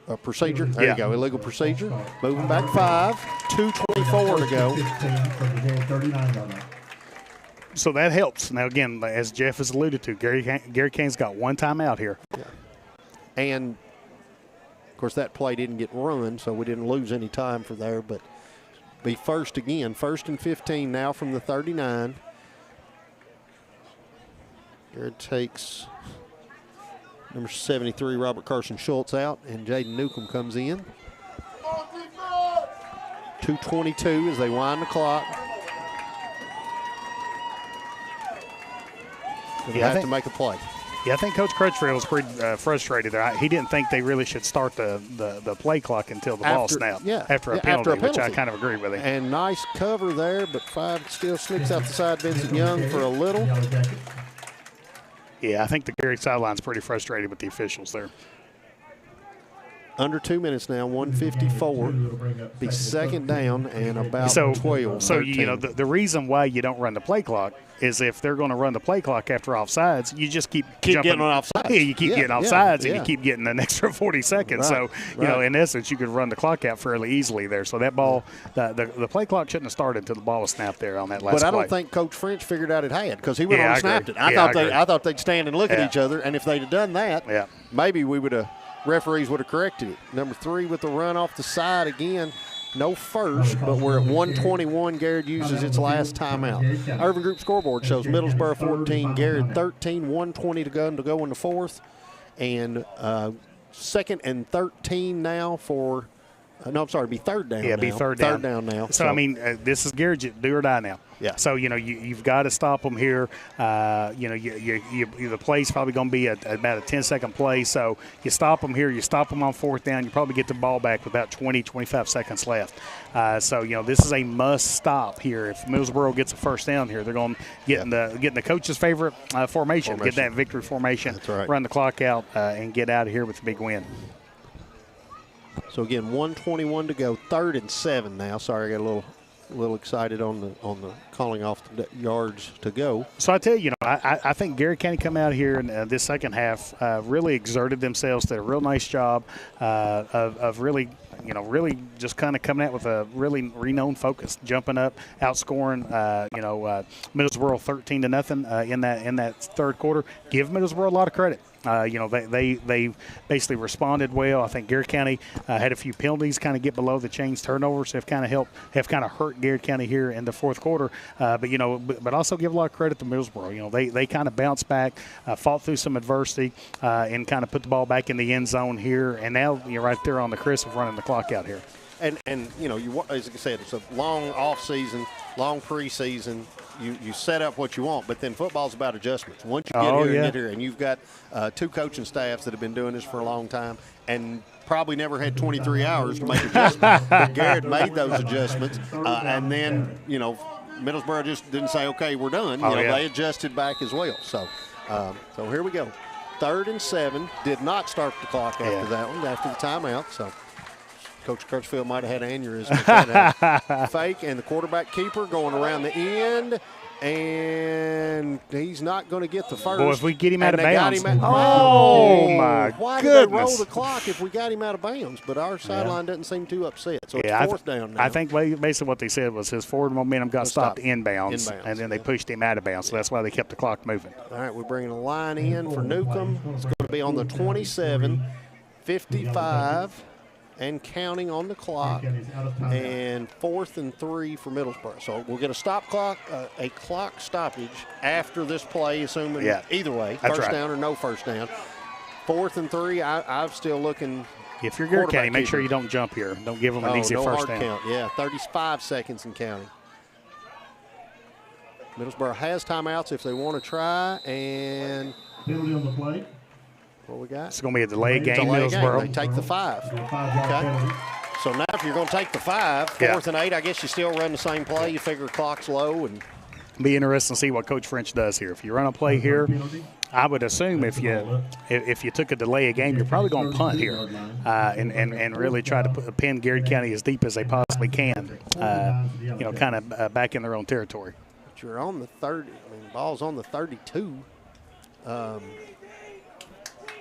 A procedure. There you go. Illegal procedure. Moving back 5. 2:24 to go. So that helps. Now, again, as Jeff has alluded to, Garrard County's got one timeout here. Yeah. And, of course, that play didn't get run, so we didn't lose any time for there. But be first again. 1st and 15 now from the 39. Garrard takes number 73, Robert Carson Schultz, out, and Jaden Newcomb comes in. 2:22 as they wind the clock. Going to have to make a play. Yeah, I think Coach Crutchfield was pretty frustrated there. He didn't think they really should start the play clock until the ball snapped after a penalty, which I kind of agree with him. And nice cover there, but 5 still sneaks out the side. Vincent Young for a little. Yeah, I think the Garrard sideline's pretty frustrated with the officials there. Under 2 minutes now, 154. Be second down and about 12. So the reason why you don't run the play clock is if they're going to run the play clock after offsides, you just keep jumping. Getting on offsides. Yeah, you keep getting offsides, and you keep getting an extra 40 seconds. Right, So, in essence, you could run the clock out fairly easily there. So that ball, the play clock shouldn't have started until the ball was snapped there on that last play. But I don't think Coach French figured out it had because he went on and snapped it. I thought they'd stand and look at each other, and if they'd have done that, maybe we would have referees would have corrected it. Number 3 with the run off the side again. No first, but we're at 121. Garrard uses its last timeout. Urban Group scoreboard shows Middlesboro 14, Garrard 13, 1:20 to go in the fourth. And second and 13 now for be third down now. Yeah, be third down. Third down now. So, I mean, this is Garrard, do or die now. Yeah. So, you've got to stop them here. The play's probably going to be about a 10-second play. So, you stop them here. You stop them on fourth down. You probably get the ball back with about 20, 25 seconds left. This is a must stop here. If Middlesboro gets a first down here, they're going to get in the coach's favorite formation, get that victory formation, That's right. Run the clock out, and get out of here with a big win. So, again, 1:21 to go. 3rd and 7 now. Sorry, I got a little excited on the calling off the yards to go. So I tell you, I think Garrard County come out here in this second half, really exerted themselves, did a real nice job of really, really just kind of coming out with a really renowned focus, jumping up, outscoring, Middlesboro 13-0 in that third quarter. Give Middlesboro a lot of credit. They basically responded well. I think Garrard County had a few penalties kind of get below the chains. Turnovers have kind of hurt Garrard County here in the fourth quarter. But also give a lot of credit to Middlesboro. They kind of bounced back, fought through some adversity, and kind of put the ball back in the end zone here. And now you're right there on the crisp of running the clock out here. And as I said, it's a long off season, long preseason. You set up what you want, but then football's about adjustments. Once you get here, and you've got 2 coaching staffs that have been doing this for a long time and probably never had 23 hours to make adjustments. But Garrard made those adjustments, and then Middlesboro just didn't say, "Okay, we're done." They adjusted back as well. So here we go. 3rd and 7. Did not start the clock after that one, after the timeout. So Coach Crutchfield might have had an aneurysm. Fake, and the quarterback keeper going around the end, and he's not going to get the first. Boy, if we get him out of bounds. My Why did they roll the clock if we got him out of bounds? But our sideline doesn't seem too upset. So it's fourth down now. I think basically what they said was his forward momentum got stopped inbounds, and then they pushed him out of bounds. So that's why they kept the clock moving. All right, we're bringing a line in for Newcomb. It's going to be on the 27, 55. And counting on the clock, and 4th and 3 for Middlesboro. So we'll get a stop clock, a clock stoppage after this play, assuming either way, first down or no first down. 4th and 3, I'm still looking. If you're Garrard County, make sure you don't jump here. Don't give them an easy first down. Count. Yeah, 35 seconds and counting. Middlesboro has timeouts if they want to try, and penalty on the play. What we got? It's going to be a delay game, Middlesboro. They take the 5. Okay. So now if you're going to take the 5, 4th and 8, I guess you still run the same play. You figure clock's low. And be interesting to see what Coach French does here. If you run a play here, I would assume if you took a delay a game, you're probably going to punt here and really try to pin Garrard County as deep as they possibly can, kind of back in their own territory. But you're on the 30. I mean, the ball's on the 32.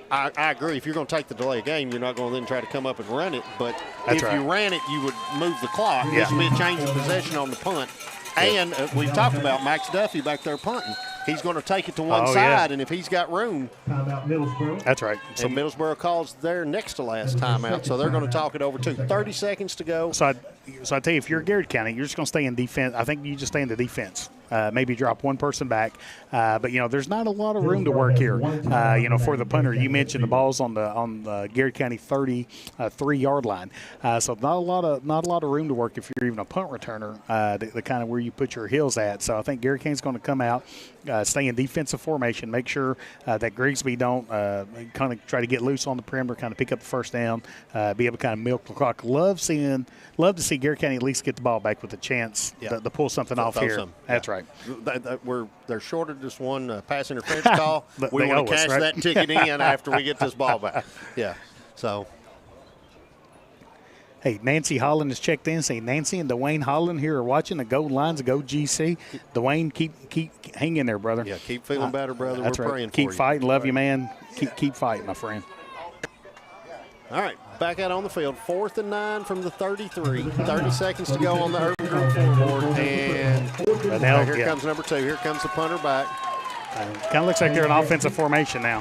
I agree. If you're going to take the delay game, you're not going to then try to come up and run it. But if you ran it, you would move the clock. This would be a change of possession on the punt. And we've talked about Max Duffy back there punting. He's going to take it to one side, and if he's got room. Timeout Middlesboro. That's right. So Middlesboro calls their next to last timeout, so they're going to talk it over too. 30 seconds to go. So I tell you, if you're Garrard County, you're just going to stay in defense. I think you just stay in the defense. maybe drop one person back. But, there's not a lot of room to work here, for the punter. You mentioned the ball's on the Garrard County 33-yard line. So not a lot of room to work if you're even a punt returner, the kind of where you put your heels at. So I think Garrard County's going to come out, stay in defensive formation, make sure that Grigsby don't kind of try to get loose on the perimeter, kind of pick up the first down, be able to kind of milk the clock. Love to see Garrard County at least get the ball back with a chance to pull something off here. That's right. They're short of just one pass interference call. We want to cash that ticket in after we get this ball back. Yeah. So. Hey, Nancy Holland has checked in, saying Nancy and Dwayne Holland here are watching the Gold Lines, Go GC. Dwayne, keep hang in there, brother. Yeah, keep feeling better, brother. That's We're right. praying for Keep you. fighting. Love you, man. Keep fighting, my friend. All right, back out on the field. 4th and 9 from the 33. 30 seconds to go on the Urban Group scoreboard. And here comes number 2. Here comes the punter back. Kind of looks like they're in offensive formation now.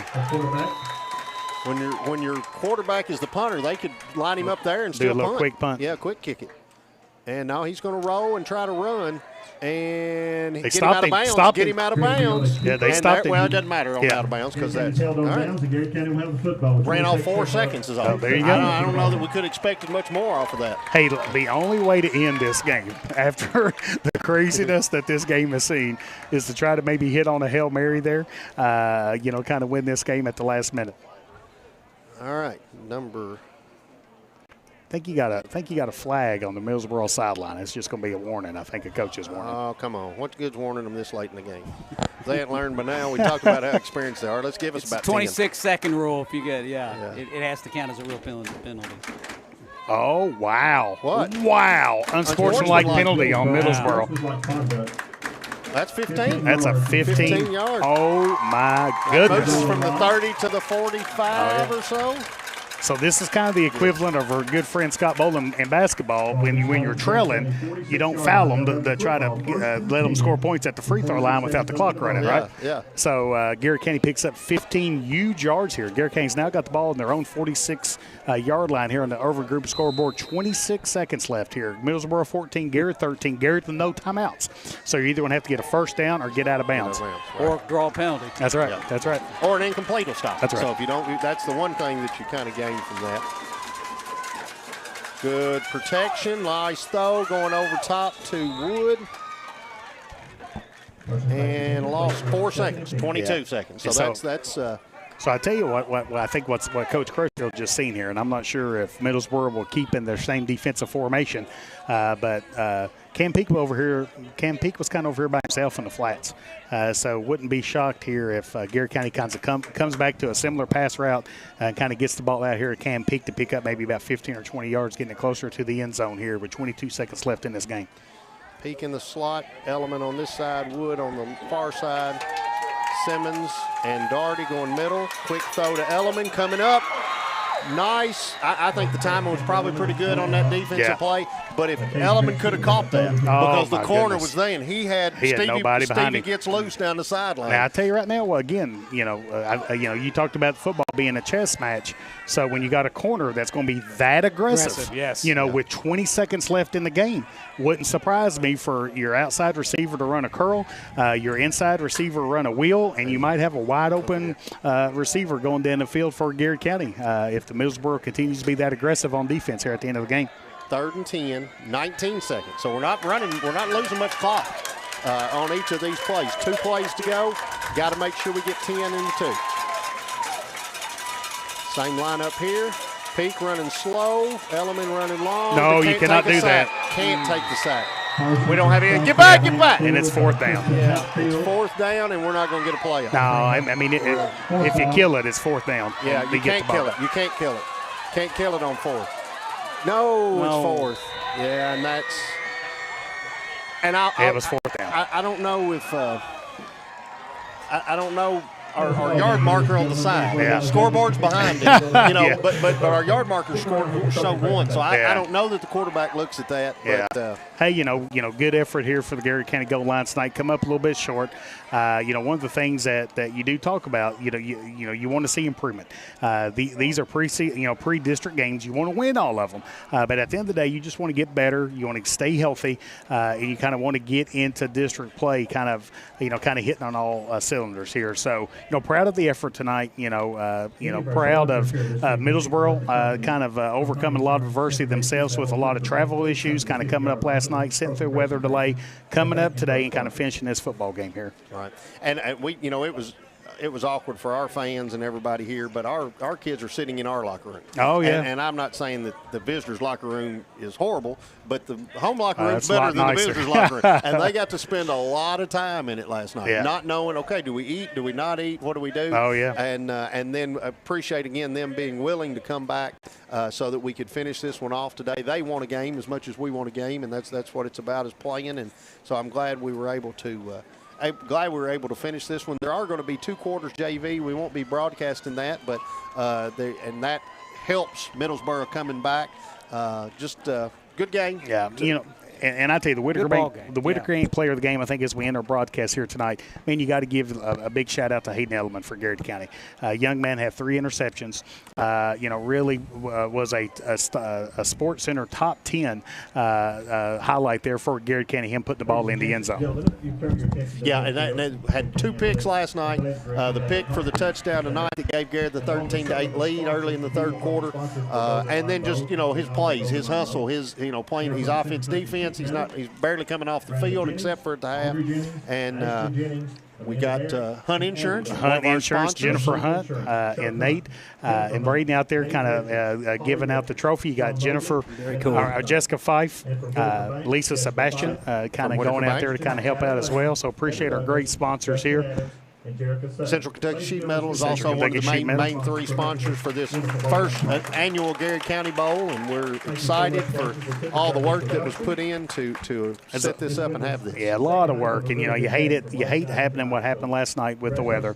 When your quarterback is the punter, they could line him up there and do still a little punt. quick punt. Yeah, quick kick it. And now he's going to roll and try to run. And they get him out of bounds. Get him out of bounds. Yeah, they stopped him. Well, it doesn't matter on out of bounds because that's all right. Ran off 4 seconds is all. Oh, there you go. I don't know that we could have expected much more off of that. Hey, the only way to end this game after the craziness that this game has seen is to try to maybe hit on a Hail Mary there, kind of win this game at the last minute. All right, I think you got a flag on the Middlesboro sideline. It's just going to be a warning. I think a coach's warning. Oh, come on. What good's warning them this late in the game? If they hadn't learned by now. We talked about how experienced they are. Let's give us it's about 26-second rule if you get, It has to count as a real penalty. Oh, wow. What? Wow. Unsportsmanlike penalty on Middlesboro. That's 15. That's a 15 yards. Oh, my goodness. Moves from the 30 to the 45 or so. So this is kind of the equivalent of our good friend Scott Boland in basketball. When you're trailing, you don't foul them to try to let them score points at the free throw line without the clock running, right? Yeah. So Garrard County picks up 15 huge yards here. Garrard County's now got the ball in their own 46-yard line here on the Urban Group scoreboard. 26 seconds left here. Middlesboro 14, Garrard 13. Garrard with no timeouts. So you're either going to have to get a first down or get out of bounds. Or draw a penalty. That's right. Yeah. That's right. Or an incomplete will stop. That's right. So if you don't, that's the one thing that you kind of gain from that. Good protection. Nice throw going over top to Wood. And lost 4 seconds, 22 seconds. So that's. So I tell you what I think what Coach Crutchfield just seen here, and I'm not sure if Middlesboro will keep in their same defensive formation, but Cam Peak was kind of over here by himself in the flats. So wouldn't be shocked here if Garrard County comes back to a similar pass route and kind of gets the ball out here at Cam Peak to pick up maybe about 15 or 20 yards, getting it closer to the end zone here with 22 seconds left in this game. Peak in the slot, Element on this side, Wood on the far side. Simmons and Daugherty going middle. Quick throw to Elliman coming up. Nice. I think the timing was probably pretty good on that defensive play. But if Elliman could have caught that because the corner was there, and he had nobody behind him. Gets loose down the sideline. Now I tell you right now, well, again, you talked about football being a chess match. So when you got a corner that's going to be that aggressive, yes, with 20 seconds left in the game, wouldn't surprise me for your outside receiver to run a curl, your inside receiver run a wheel, and you might have a wide open receiver going down the field for Garrard County if the Middlesboro continues to be that aggressive on defense here at the end of the game. 3rd and 10, 19 seconds. So we're not losing much clock on each of these plays. 2 plays to go. Got to make sure we get 10 in the 2. Same lineup here. Peak running slow. Element running long. No, you cannot do that. Can't take the sack. We don't have any. Get back. And it's 4th down. Yeah, it's 4th down, and we're not going to get a play. No, I mean, if you kill it, it's 4th down. Yeah, you can't kill it. You can't kill it. Can't kill it on 4th. No, it's 4th. Yeah, and that's. And it was 4th down. I don't know if. I don't know. Our yard marker on the side. Yeah. Scoreboard's behind it. But our yard marker showed 1. So I don't know that the quarterback looks at that. But hey, good effort here for the Garrard County Gold Lions tonight. Come up a little bit short. One of the things that you do talk about, you want to see improvement. These are pre-district games. You want to win all of them, but at the end of the day, you just want to get better. You want to stay healthy, and you kind of want to get into district play, kind of hitting on all cylinders here. So, proud of the effort tonight. Proud of Middlesboro, kind of overcoming a lot of adversity themselves with a lot of travel issues, kind of coming up last night, sitting through weather delay, coming up today, and kind of finishing this football game here. Right, and we, it was awkward for our fans and everybody here, but our kids are sitting in our locker room. Oh, yeah. And I'm not saying that the visitors' locker room is horrible, but the home locker room is better than the visitors' locker room. And they got to spend a lot of time in it last night, not knowing, okay, do we eat, do we not eat, what do we do? Oh, yeah. And then appreciate, again, them being willing to come back so that we could finish this one off today. They want a game as much as we want a game, and that's what it's about, is playing. And so I'm glad we were able to finish this one. There are going to be 2 quarters JV. We won't be broadcasting that, but and that helps Middlesboro coming back. Just a good game. Yeah, And I tell you, the Whitaker player of the game, I think, as we end our broadcast here tonight, you got to give a big shout-out to Hayden Edelman for Garrard County. Young man had 3 interceptions. Really was a Sports Center top 10 highlight there for Garrard County, him putting the ball in the end zone. Yeah, and that had 2 picks last night. The pick for the touchdown tonight that gave Garrard the 13-8 lead early in the third quarter. And then just, his plays, his hustle, his, playing his offense, defense. He's barely coming off the field except for at the half. And we got Hunt Insurance. Jennifer Hunt and Nate and Braden out there kind of giving out the trophy. You got Jennifer, Jessica Fife, Lisa Sebastian kind of going out there to kind of help out as well. So appreciate our great sponsors here. Central Kentucky Sheet Metal is also one of the main 3 sponsors for this first annual Garrard County Bowl, and we're excited for all the work that was put in to set this up and have this. Yeah, a lot of work, and you hate it. You hate happening what happened last night with the weather.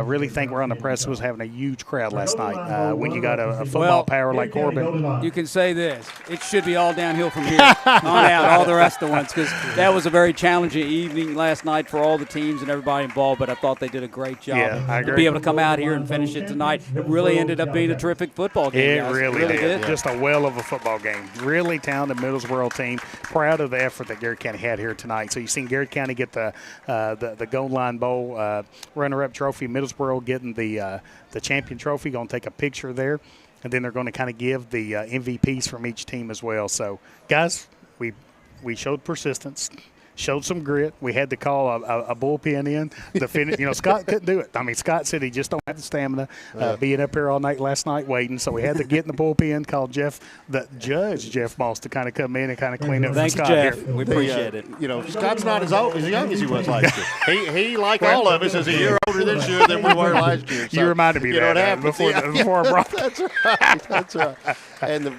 Really think we're on the precipice having a huge crowd last night when you got a football power like Corbin. You can say this: it should be all downhill from here on out, all the rest of the ones, because that was a very challenging evening last night for all the teams and everybody involved. But I thought they did a great job. Yeah, I agree. To be able to come out here and finish it tonight, it really ended up being a terrific football game. It really did. Just a well of a football game. Really talented Middlesboro team. Proud of the effort that Garrard County had here tonight. So you've seen Garrard County get the Gold Line Bowl runner-up trophy. Middlesboro getting the champion trophy. Going to take a picture there, and then they're going to kind of give the MVPs from each team as well. So guys, we showed persistence. Showed some grit. We had to call a bullpen in to finish. Scott couldn't do it. Scott said he just don't have the stamina, being up here all night last night waiting. So we had to get in the bullpen, call Jeff Moss, to kind of come in and kind of clean up for Scott. Thanks, Jeff. Here. We appreciate it. Scott's not as young as he was last year. He like all of us, is a year older this year than we were last year. So, you reminded me of that before I brought That's right. That's right. And the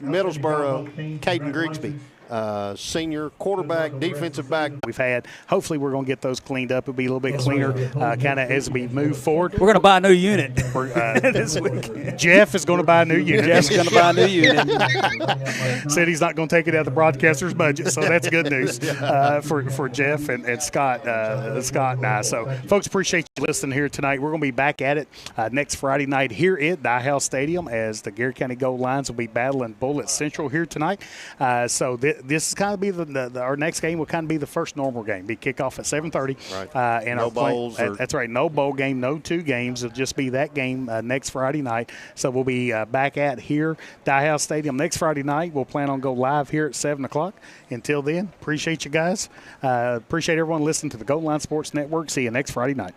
Middlesboro, Caden Grigsby. Senior quarterback, defensive back. We've had. Hopefully, we're going to get those cleaned up. It'll be a little bit cleaner, kind of as we move forward. We're going to buy a new unit this week. Jeff is going to buy a new unit. Jeff's going to buy a new unit. Said he's not going to take it out of the broadcaster's budget, so that's good news for Jeff and Scott and I. So, folks, appreciate you listening here tonight. We're going to be back at it next Friday night here at Dyehouse Stadium as the Garrard County Gold Lions will be battling Bullitt Central here tonight. So this is kind of be our next game will kind of be the first normal game. Be kickoff at 7:30. Right. And no bowls. That's right. No bowl game. No 2 games. It'll just be that game next Friday night. So we'll be back at here Dyehouse Stadium next Friday night. We'll plan on go live here at 7 o'clock. Until then, appreciate you guys. Appreciate everyone listening to the Gold Line Sports Network. See you next Friday night.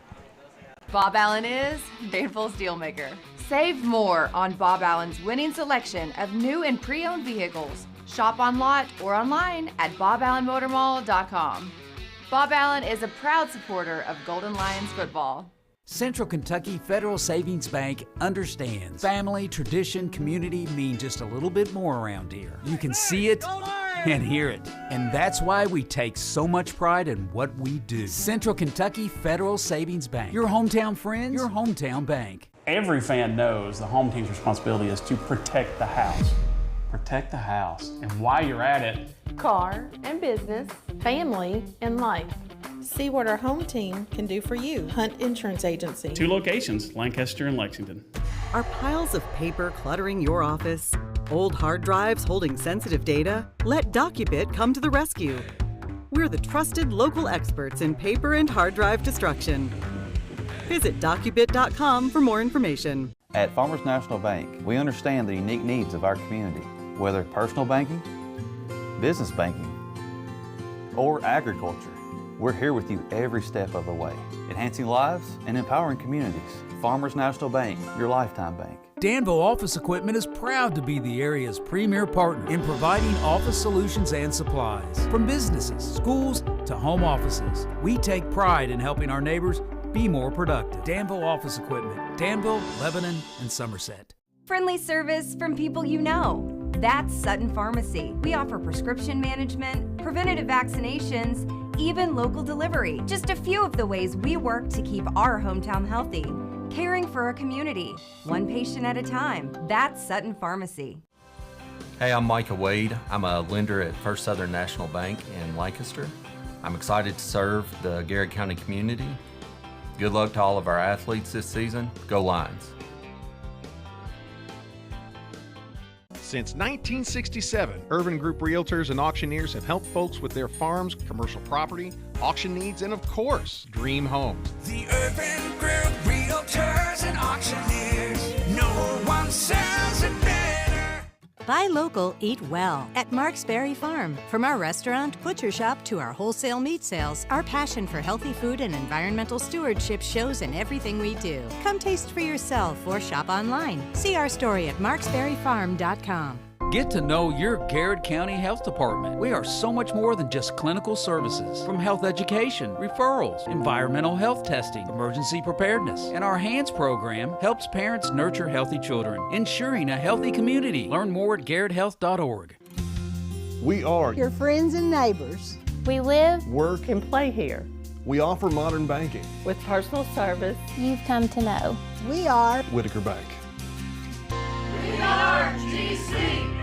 Bob Allen is Danville's Dealmaker. Save more on Bob Allen's winning selection of new and pre-owned vehicles. Shop on lot or online at boballenmotormall.com. Bob Allen is a proud supporter of Golden Lions football. Central Kentucky Federal Savings Bank understands family, tradition, community mean just a little bit more around here. You can see it and hear it, and that's why we take so much pride in what we do. Central Kentucky Federal Savings Bank. Your hometown friends, your hometown bank. Every fan knows the home team's responsibility is to protect the house. protect the house, and while you're at it, car and business, family and life. See what our home team can do for you. Hunt Insurance Agency. 2 locations, Lancaster and Lexington. Are piles of paper cluttering your office? Old hard drives holding sensitive data? Let DocuBit come to the rescue. We're the trusted local experts in paper and hard drive destruction. Visit docubit.com for more information. At Farmers National Bank, we understand the unique needs of our community, whether personal banking, business banking, or agriculture. We're here with you every step of the way, enhancing lives and empowering communities. Farmers National Bank, your lifetime bank. Danville Office Equipment is proud to be the area's premier partner in providing office solutions and supplies. From businesses, schools, to home offices, we take pride in helping our neighbors be more productive. Danville Office Equipment, Danville, Lebanon, and Somerset. Friendly service from people you know. That's Sutton Pharmacy. We offer prescription management, preventative vaccinations, even local delivery. Just a few of the ways we work to keep our hometown healthy. Caring for our community, one patient at a time. That's Sutton Pharmacy. Hey, I'm Micah Wade. I'm a lender at First Southern National Bank in Lancaster. I'm excited to serve the Garrard County community. Good luck to all of our athletes this season. Go Lions. Since 1967, Urban Group Realtors and Auctioneers have helped folks with their farms, commercial property, auction needs, and of course, dream homes. The Urban Group Realtors and Auctioneers. No one sells it better. Buy local, eat well at Mark's Berry Farm. From our restaurant, butcher shop to our wholesale meat sales, our passion for healthy food and environmental stewardship shows in everything we do. Come taste for yourself or shop online. See our story at marksberryfarm.com. Get to know your Garrard County Health Department. We are so much more than just clinical services. From health education, referrals, environmental health testing, emergency preparedness, and our HANDS program helps parents nurture healthy children, ensuring a healthy community. Learn more at garrardhealth.org. We are Your friends and neighbors. We live, work, and play here. we offer modern banking. With personal service you've come to know. We are Whitaker Bank. We are GC.